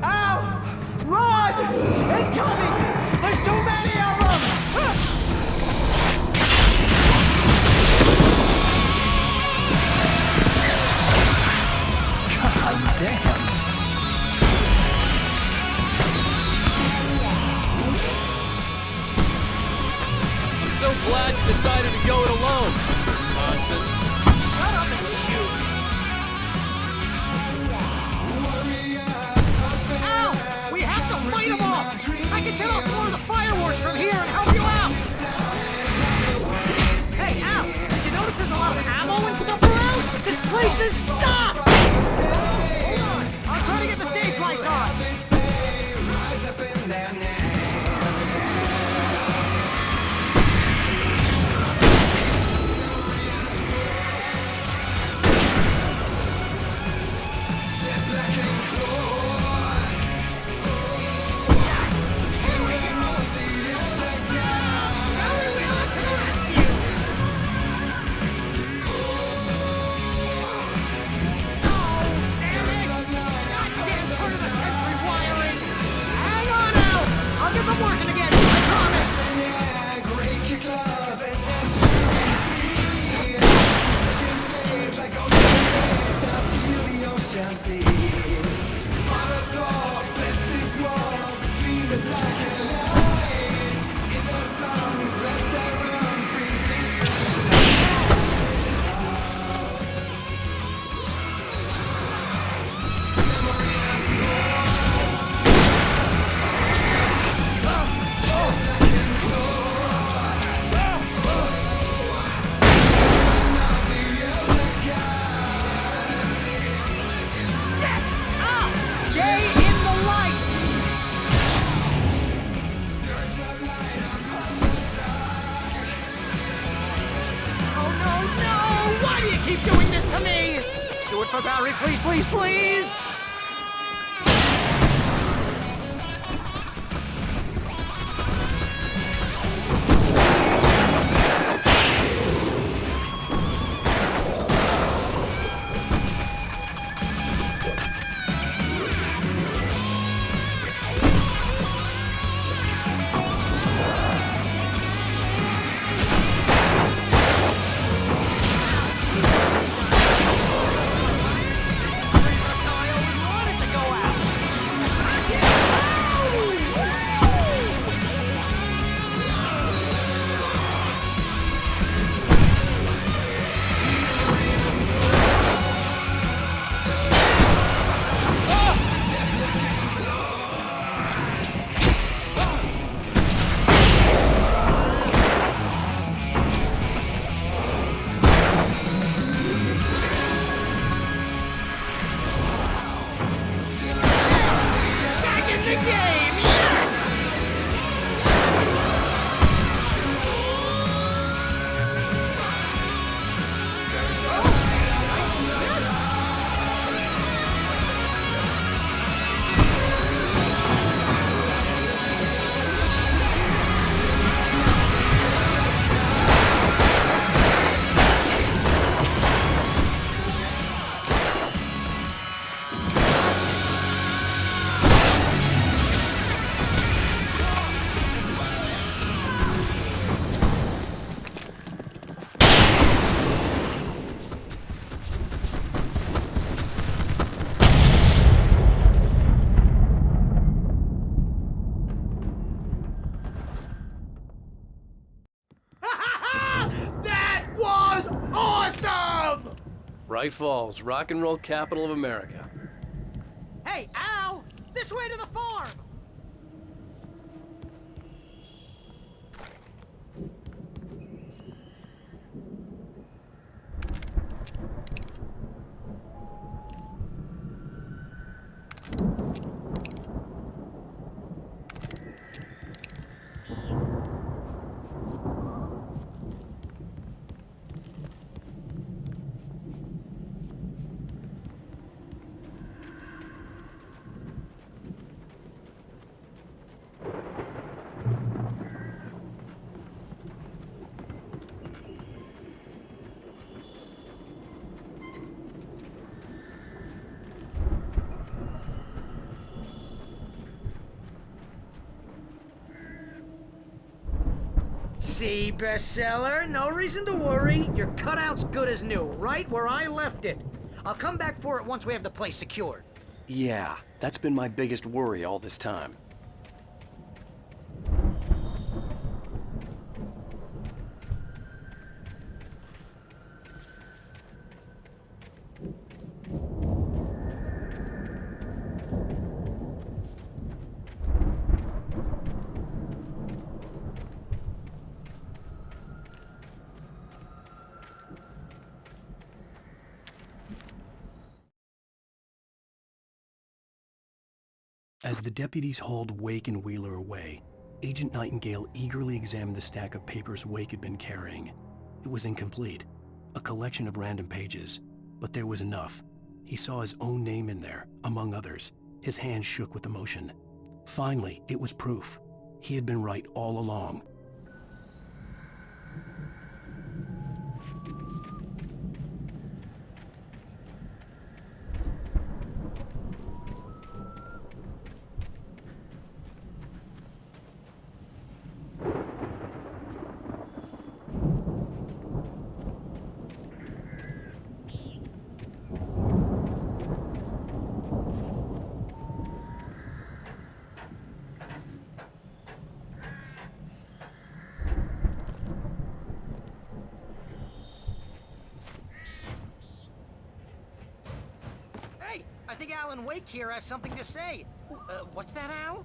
Al! Run! Incoming! There's too many of them! God damn. I'm so glad you decided to go it alone, Mr. Johnson. Shut up and shoot! Al! We have to fight them off! I can set off more of the fireworks from here and help you out! Hey, Al! Did you notice there's a lot of ammo and stuff around? This place is stopped! Hold on! I'll try to get the stage lights on! I'm working again, I promise! Keep doing this to me! Do it for Barry, please, please, please! Bright Falls, rock and roll capital of America. Hey, Al! This way to the farm! see, bestseller. No reason to worry. Your cutout's good as new, right where I left it. I'll come back for it once we have the place secured. Yeah, that's been my biggest worry all this time. As the deputies hauled Wake and Wheeler away, Agent Nightingale eagerly examined the stack of papers Wake had been carrying. It was incomplete, a collection of random pages, but there was enough. He saw his own name in there, among others. His hand shook with emotion. Finally, it was proof. He had been right all along. Hey, I think Alan Wake here has something to say. What's that, Al?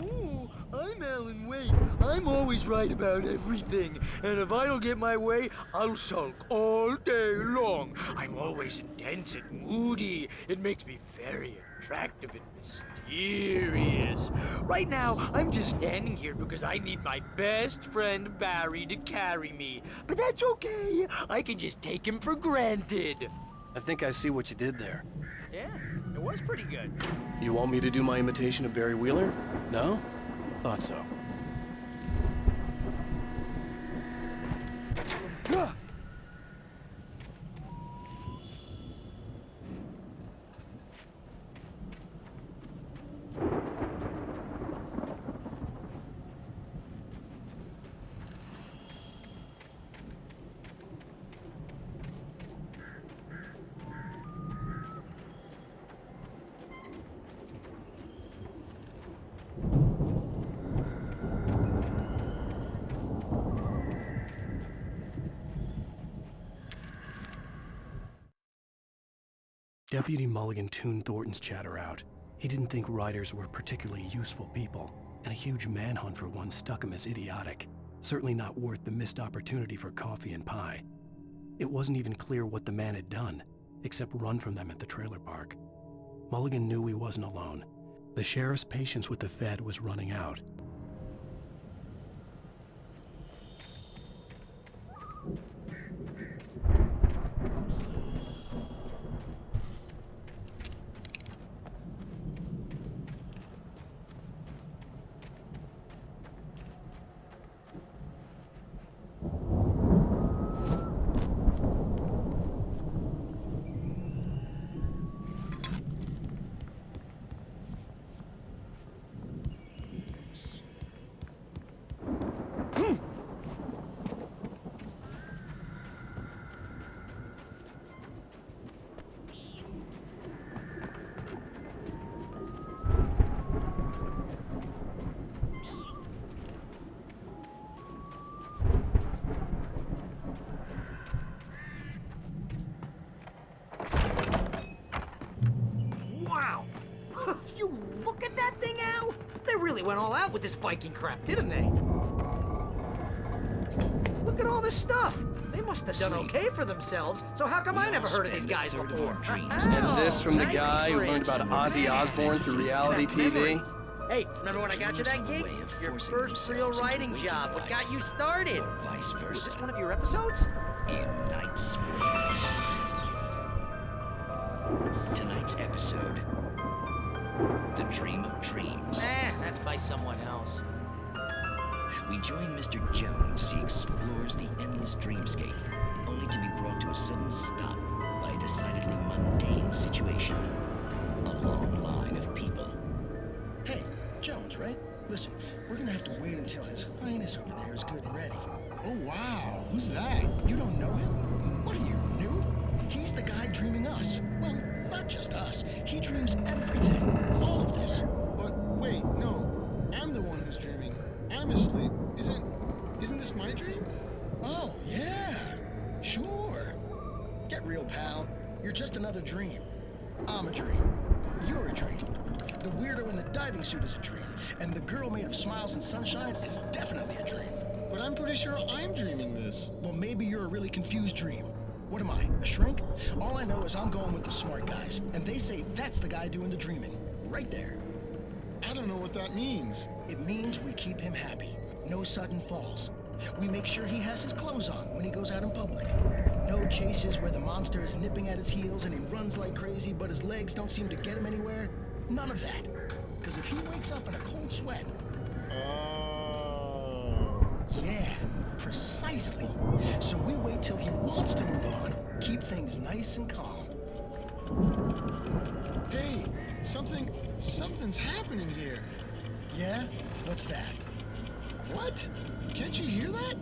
Ooh, I'm Alan Wake. I'm always right about everything. And if I don't get my way, I'll sulk all day long. I'm always intense and moody. It makes me very attractive and mysterious. Right now, I'm just standing here because I need my best friend Barry to carry me. But that's okay. I can just take him for granted. I think I see what you did there. Yeah, it was pretty good. You want me to do my imitation of Barry Wheeler? No? Thought so. Deputy Mulligan tuned Thornton's chatter out. He didn't think writers were particularly useful people, and a huge manhunt for one struck him as idiotic. Certainly not worth the missed opportunity for coffee and pie. It wasn't even clear what the man had done, except run from them at the trailer park. Mulligan knew he wasn't alone. The sheriff's patience with the Fed was running out. You look at that thing, Al! They really went all out with this Viking crap, didn't they? Look at all this stuff! They must have done okay for themselves, so how come I never heard of these guys before? And this from the guy who learned about Ozzy Osbourne through reality TV? Hey, remember when I got you that gig? Your first real writing job, what got you started? Was this one of your episodes? In Night Springs. Tonight's episode, The Dream of Dreams. That's by someone else. We join Mr. Jones as he explores the endless dreamscape, only to be brought to a sudden stop by a decidedly mundane situation. A long line of people. Hey, Jones, right? Listen, We're gonna have to wait until His Highness over there is good and ready. Oh, wow. Who's that? You don't know him? What are you, new? He's the guy dreaming us. Well, not just us. He dreams everything. All of this. But wait, no. I'm the one who's dreaming. I'm asleep. Isn't this my dream? Oh, yeah. Sure. Get real, pal. You're just another dream. I'm a dream. You're a dream. The weirdo in the diving suit is a dream. And the girl made of smiles and sunshine is definitely a dream. But I'm pretty sure I'm dreaming this. Well, maybe you're a really confused dream. What am I, a shrink? All I know is I'm going with the smart guys, and they say that's the guy doing the dreaming. Right there. I don't know what that means. It means we keep him happy. No sudden falls. We make sure he has his clothes on when he goes out in public. No chases where the monster is nipping at his heels and he runs like crazy, but his legs don't seem to get him anywhere. None of that. Because if he wakes up in a cold sweat... Yeah, precisely. So we wait till he wants to move on. Keep things nice and calm. Hey, something's happening here. Yeah? What's that? What? Can't you hear that?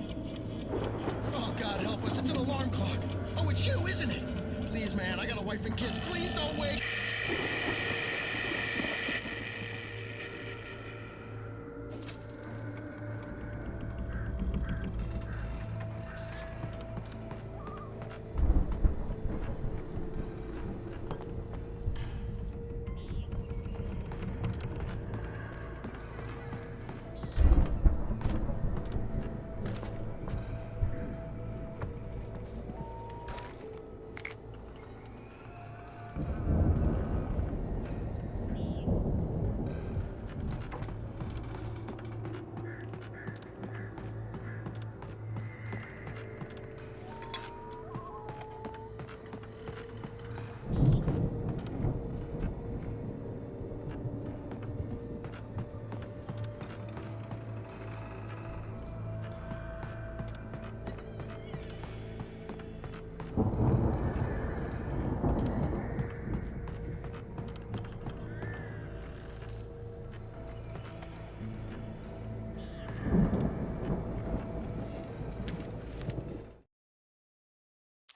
Oh, God help us, it's an alarm clock. Oh, it's you, isn't it? Please, man, I got a wife and kids. Please don't wake...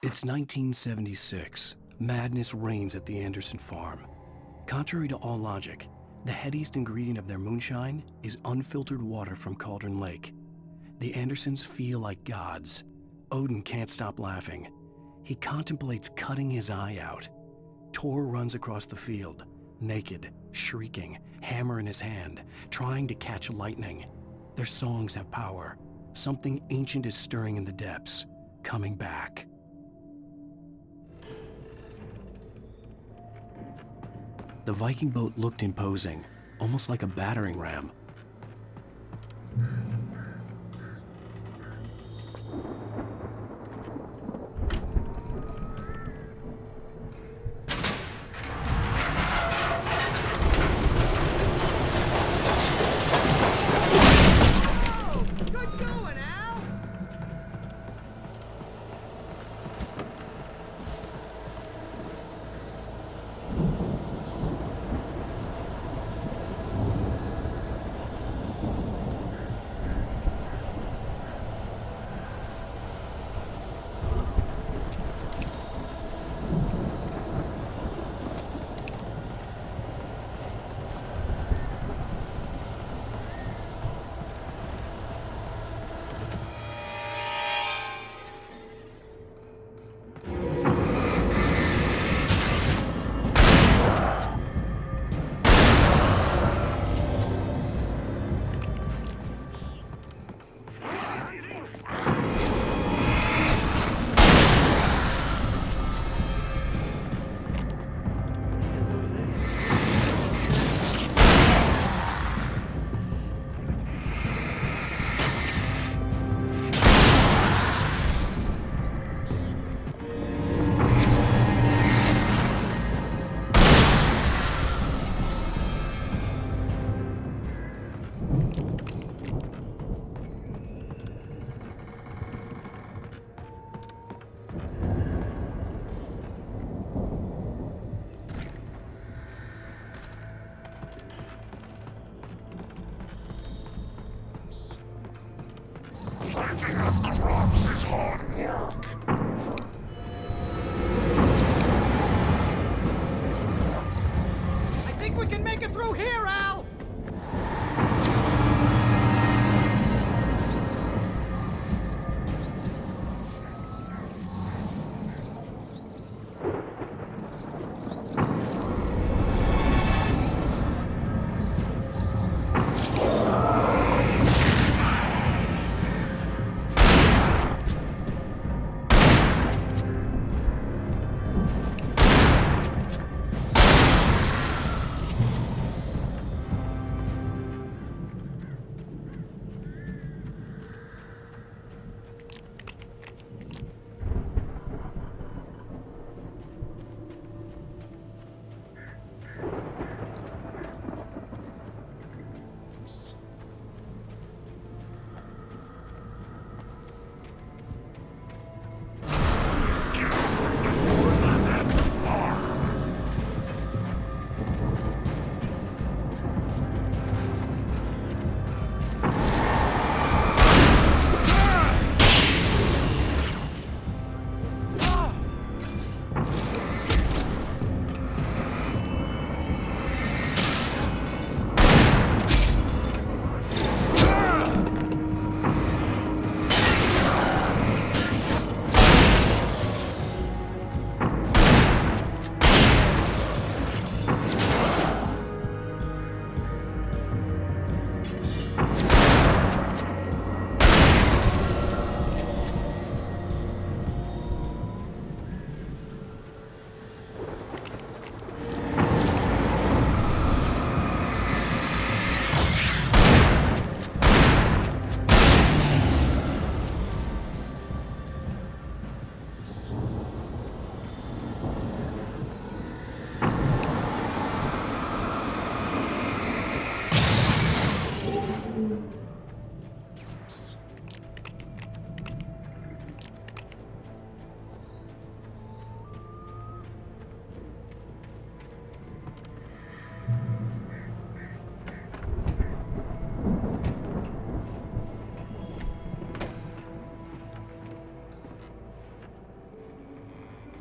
It's 1976. Madness reigns at the Anderson farm. Contrary to all logic, the headiest ingredient of their moonshine is unfiltered water from Cauldron Lake. The Andersons feel like gods. Odin can't stop laughing. He contemplates cutting his eye out. Tor runs across the field, naked, shrieking, hammer in his hand, trying to catch lightning. Their songs have power. Something ancient is stirring in the depths, coming back. The Viking boat looked imposing, almost like a battering ram. Fighting as corrupts is hard work. I think we can make it through here, Al!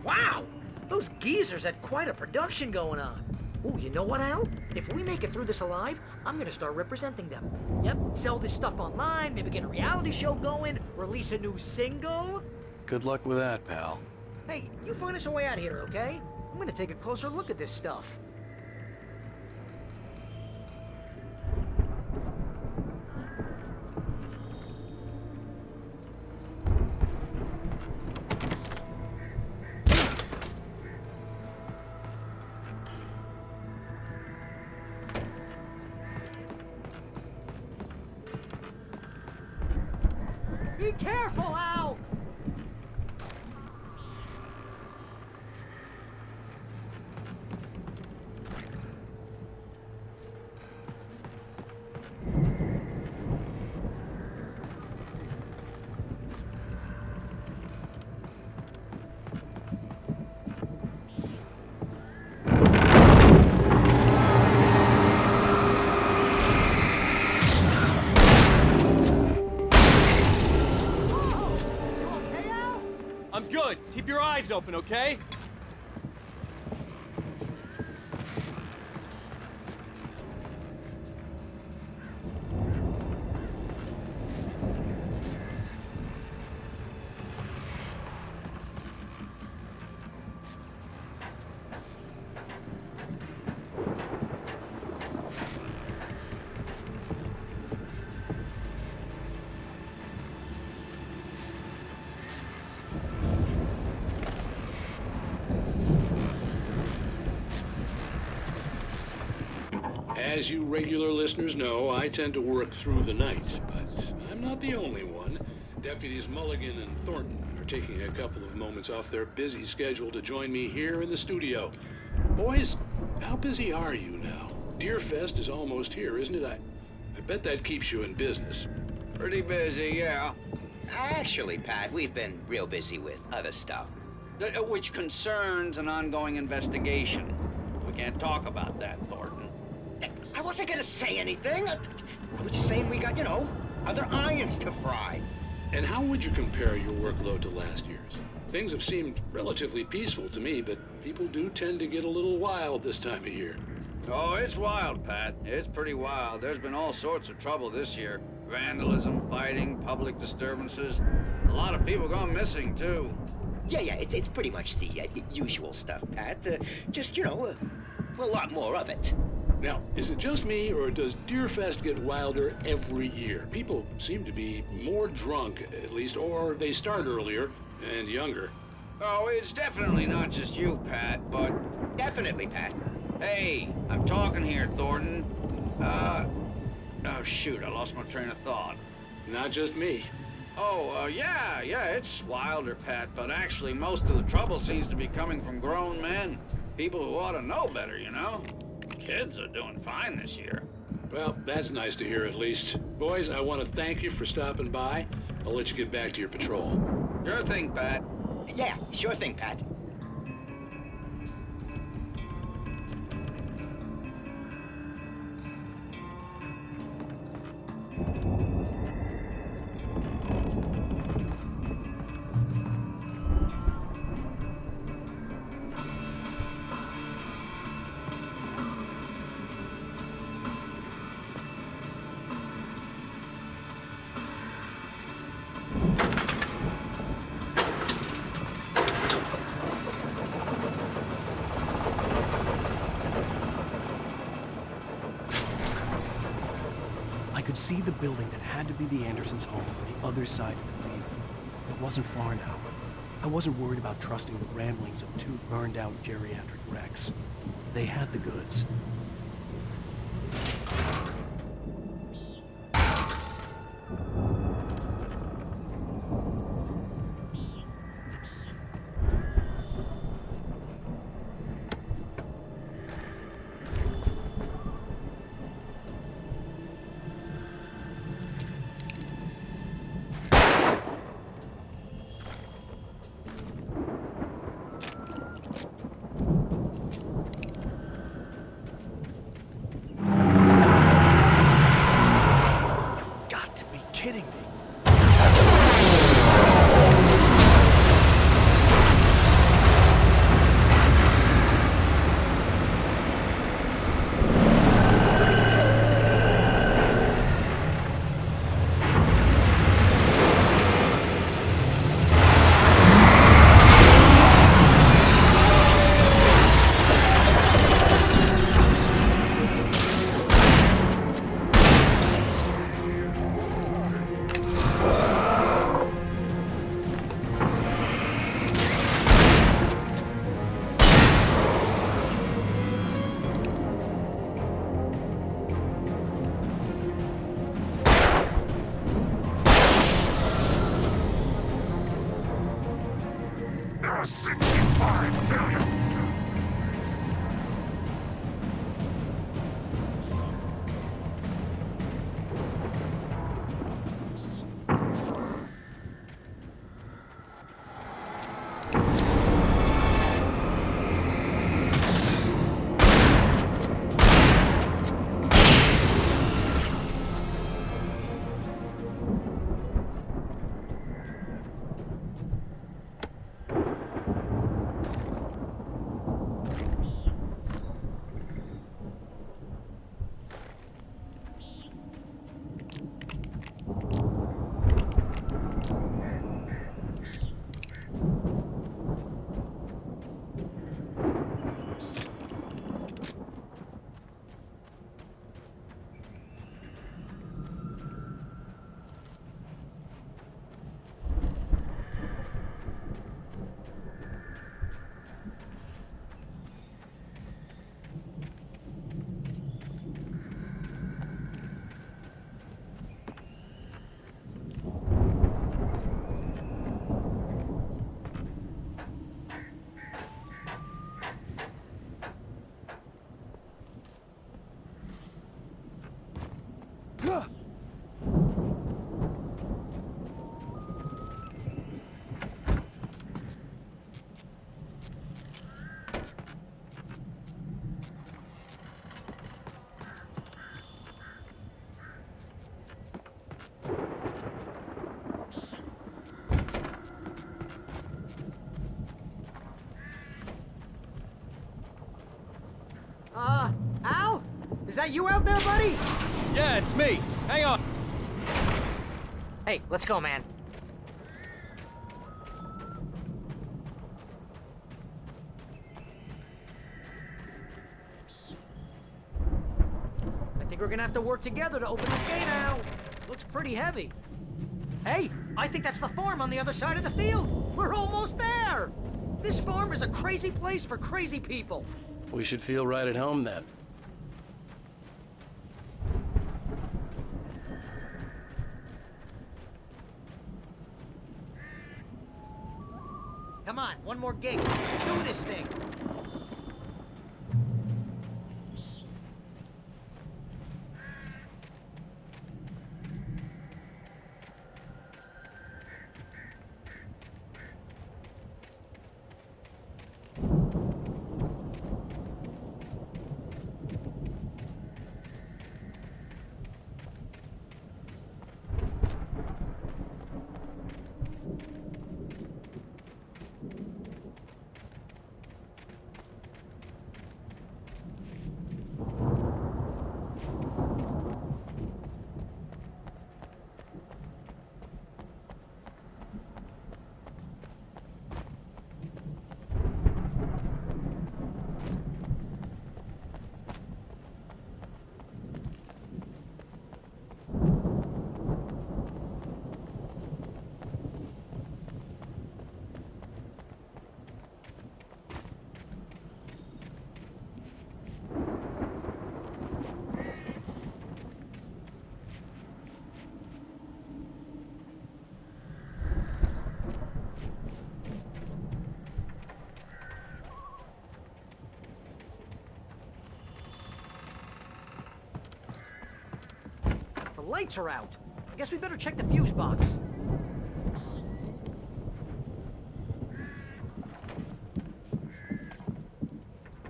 Wow! Those geezers had quite a production going on. Ooh, you know what, Al? If we make it through this alive, I'm gonna start representing them. Yep, sell this stuff online, maybe get a reality show going, release a new single. Good luck with that, pal. Hey, you find us a way out of here, okay? I'm gonna take a closer look at this stuff. Be careful, Al! I'm good. Keep your eyes open, okay? As you regular listeners know, I tend to work through the night, but I'm not the only one. Deputies Mulligan and Thornton are taking a couple of moments off their busy schedule to join me here in the studio. Boys, how busy are you now? Deerfest is almost here, isn't it? I bet that keeps you in business. Pretty busy, yeah. Actually, Pat, we've been real busy with other stuff, which concerns an ongoing investigation. We can't talk about that, Thornton. I wasn't gonna say anything. I was just saying we got, other irons to fry. And how would you compare your workload to last year's? Things have seemed relatively peaceful to me, but people do tend to get a little wild this time of year. Oh, it's wild, Pat. It's pretty wild. There's been all sorts of trouble this year. Vandalism, fighting, public disturbances. A lot of people gone missing, too. Yeah, it's pretty much the usual stuff, Pat. Just, a lot more of it. Now, is it just me, or does Deerfest get wilder every year? People seem to be more drunk, at least, or they start earlier and younger. Oh, it's definitely not just you, Pat, but... Definitely, Pat. Hey, I'm talking here, Thornton. Oh, shoot, I lost my train of thought. Not just me. Oh, yeah, it's wilder, Pat, but actually most of the trouble seems to be coming from grown men. People who ought to know better, you know? Kids are doing fine this year. Well, that's nice to hear at least. Boys, I want to thank you for stopping by. I'll let you get back to your patrol. Sure thing, Pat. Yeah, sure thing, Pat. I could see the building that had to be the Andersons' home on the other side of the field. It wasn't far now. I wasn't worried about trusting the ramblings of two burned-out geriatric wrecks. They had the goods. Is that you out there, buddy? Yeah, it's me. Hang on. Hey, let's go, man. I think we're gonna have to work together to open this gate, Al. Looks pretty heavy. Hey, I think that's the farm on the other side of the field. We're almost there. This farm is a crazy place for crazy people. We should feel right at home then. Come on, one more gate. Let's do this thing. The lights are out. I guess we better check the fuse box.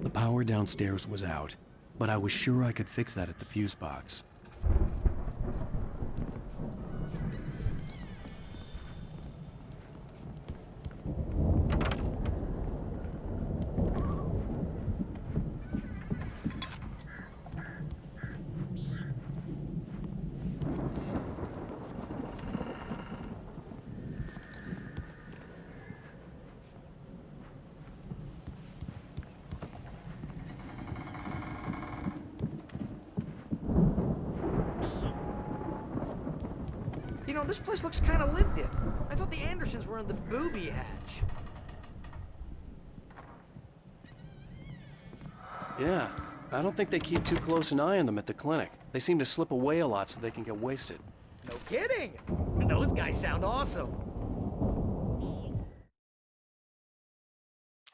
The power downstairs was out, but I was sure I could fix that at the fuse box. You know, this place looks kind of lived in. I thought the Andersons were in the booby hatch. Yeah, I don't think they keep too close an eye on them at the clinic. They seem to slip away a lot so they can get wasted. No kidding! Those guys sound awesome.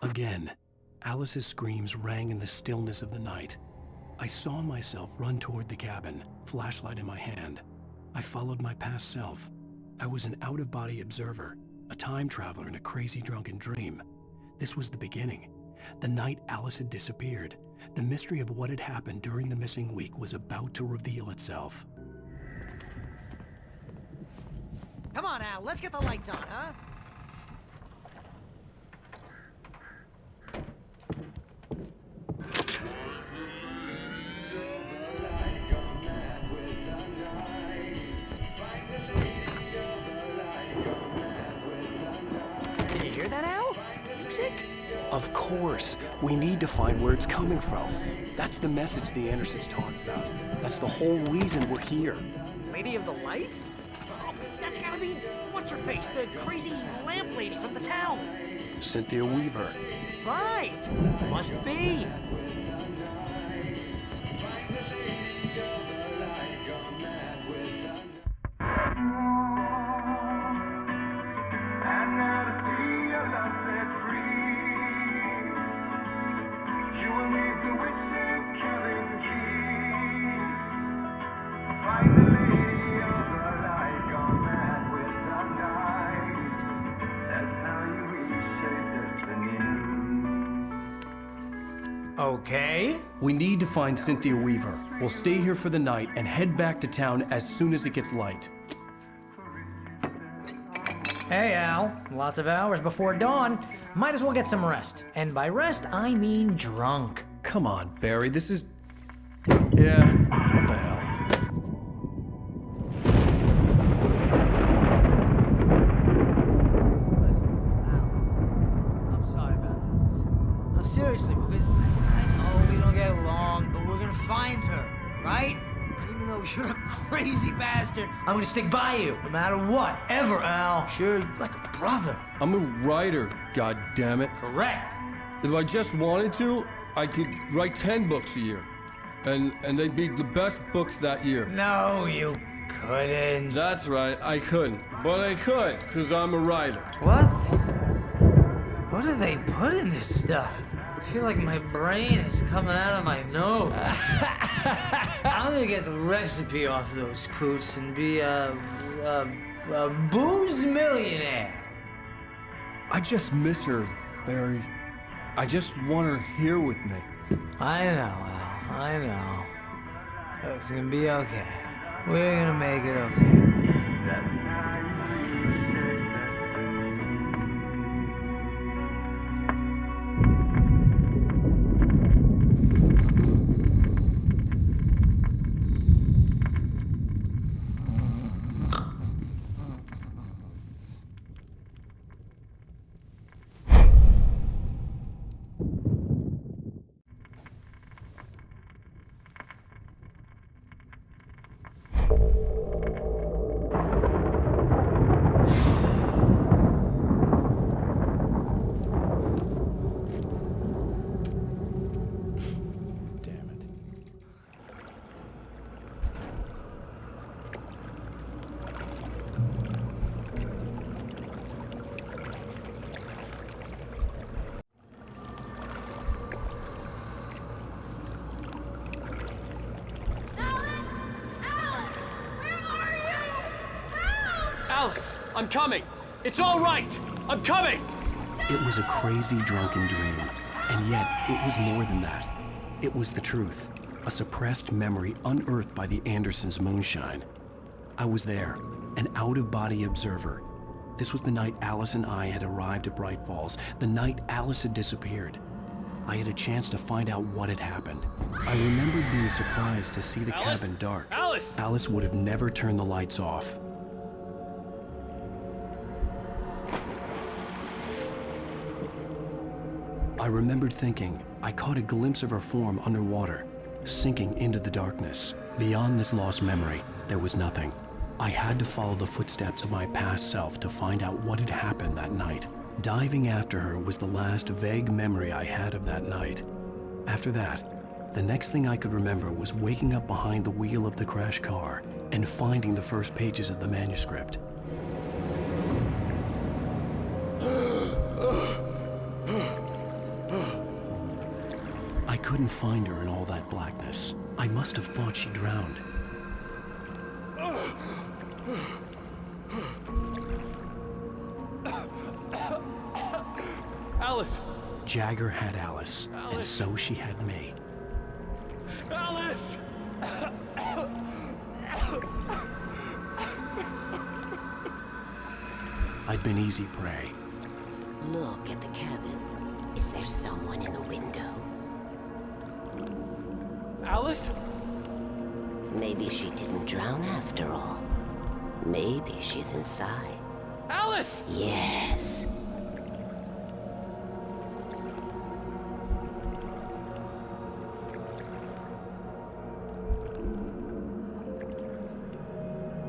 Again, Alice's screams rang in the stillness of the night. I saw myself run toward the cabin, flashlight in my hand. I followed my past self. I was an out-of-body observer, a time traveler in a crazy drunken dream. This was the beginning. The night Alice had disappeared. The mystery of what had happened during the missing week was about to reveal itself. Come on, Al, let's get the lights on, huh? Can you hear that, Al? Music? Of course. We need to find where it's coming from. That's the message the Andersons talked about. That's the whole reason we're here. Lady of the Light? Oh, that's gotta be... what's-her-face? The crazy lamp lady from the town. Cynthia Weaver. Right. Must be. Okay. We need to find Cynthia Weaver. We'll stay here for the night and head back to town as soon as it gets light. Hey, Al. Lots of hours before dawn. Might as well get some rest. And by rest, I mean drunk. Come on, Barry, this is... Yeah, what the hell? I'm sorry about this. No, seriously, because I know we don't get along, but we're gonna find her, right? And even though you're a crazy bastard, I'm gonna stick by you, no matter what, ever, Al. Sure, like a brother. I'm a writer, goddammit. Correct. If I just wanted to, I could write 10 books a year. And they'd be the best books that year. No, you couldn't. That's right, I couldn't. But I could, because I'm a writer. What? What do they put in this stuff? I feel like my brain is coming out of my nose. I'm gonna get the recipe off those coots and be a booze millionaire. I just miss her, Barry. I just want her here with me. I know, Al. I know. It's gonna be okay. We're gonna make it okay. Alice, I'm coming. It's all right. I'm coming. It was a crazy, drunken dream. And yet, it was more than that. It was the truth. A suppressed memory unearthed by the Andersons' moonshine. I was there, an out-of-body observer. This was the night Alice and I had arrived at Bright Falls, the night Alice had disappeared. I had a chance to find out what had happened. I remembered being surprised to see the cabin dark. Alice! Alice would have never turned the lights off. I remembered thinking I caught a glimpse of her form underwater, sinking into the darkness. Beyond this lost memory, there was nothing. I had to follow the footsteps of my past self to find out what had happened that night. Diving after her was the last vague memory I had of that night. After that, the next thing I could remember was waking up behind the wheel of the crashed car and finding the first pages of the manuscript. I couldn't find her in all that blackness. I must have thought she drowned. Alice! Jagger had Alice, and so she had me. Alice! I'd been easy prey. Look at the cabin. Is there someone in the window? Alice? Maybe she didn't drown after all. Maybe she's inside. Alice! Yes.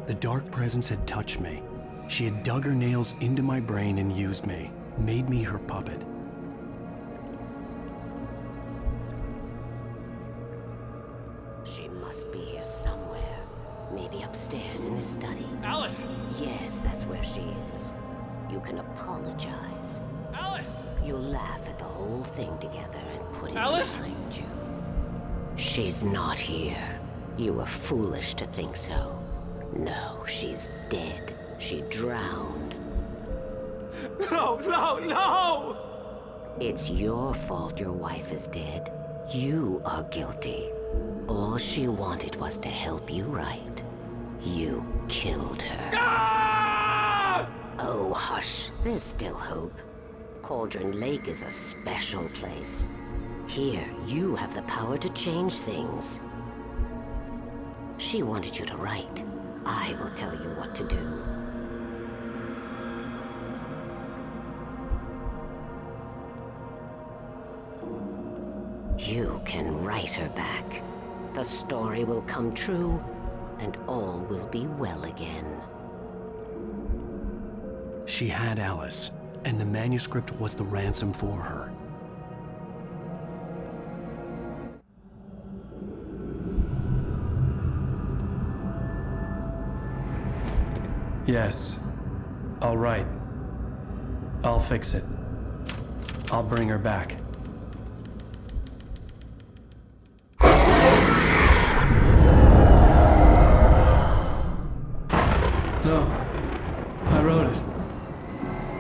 The dark presence had touched me. She had dug her nails into my brain and used me, made me her puppet. She must be here somewhere. Maybe upstairs in the study. Alice! Yes, that's where she is. You can apologize. Alice! You'll laugh at the whole thing together and put it Alice! behind you. She's not here. You were foolish to think so. No, she's dead. She drowned. No, no, no! It's your fault your wife is dead. You are guilty. All she wanted was to help you right. You killed her. Ah! Oh, hush. There's still hope. Cauldron Lake is a special place. Here, you have the power to change things. She wanted you to write. I will tell you what to do. You can write her back. The story will come true, and all will be well again. She had Alice, and the manuscript was the ransom for her. Yes. All right. I'll fix it. I'll bring her back. No. I wrote it.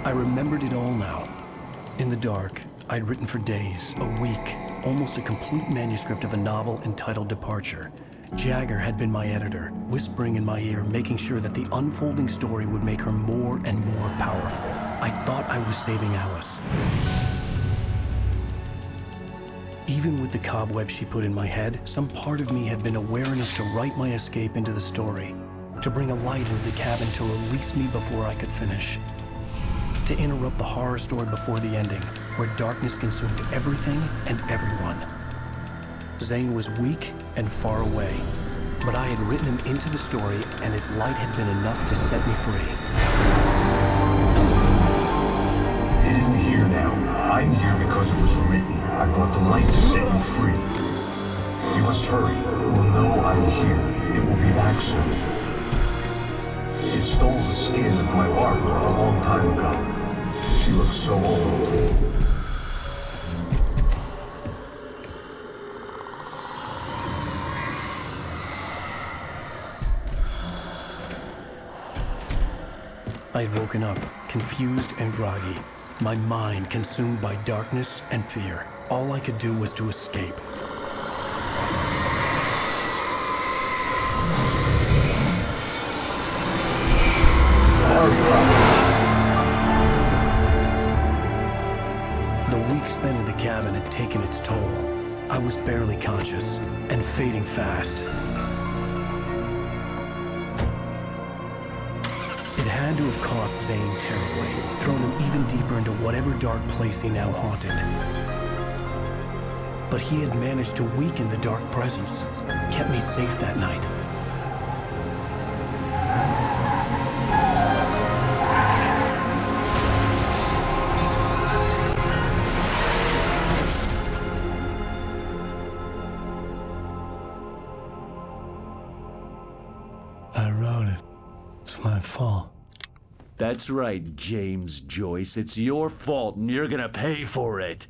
I remembered it all now. In the dark, I'd written for days, a week, almost a complete manuscript of a novel entitled Departure. Jagger had been my editor, whispering in my ear, making sure that the unfolding story would make her more and more powerful. I thought I was saving Alice. Even with the cobweb she put in my head, some part of me had been aware enough to write my escape into the story, to bring a light into the cabin to release me before I could finish, to interrupt the horror story before the ending, where darkness consumed everything and everyone. Zane was weak and far away, but I had written him into the story, and his light had been enough to set me free. It isn't here now. I'm here because it was written. I brought the light to set you free. You must hurry. It will know I'm here. It will be back soon. It stole the skin of my Barbara a long time ago. She looks so old. I had woken up, confused and groggy, my mind consumed by darkness and fear. All I could do was to escape. The week spent in the cabin had taken its toll. I was barely conscious, and fading fast. It had to have cost Zane terribly, thrown him even deeper into whatever dark place he now haunted. But he had managed to weaken the dark presence, kept me safe that night. I wrote it. It's my fault. That's right, James Joyce. It's your fault, and you're gonna pay for it.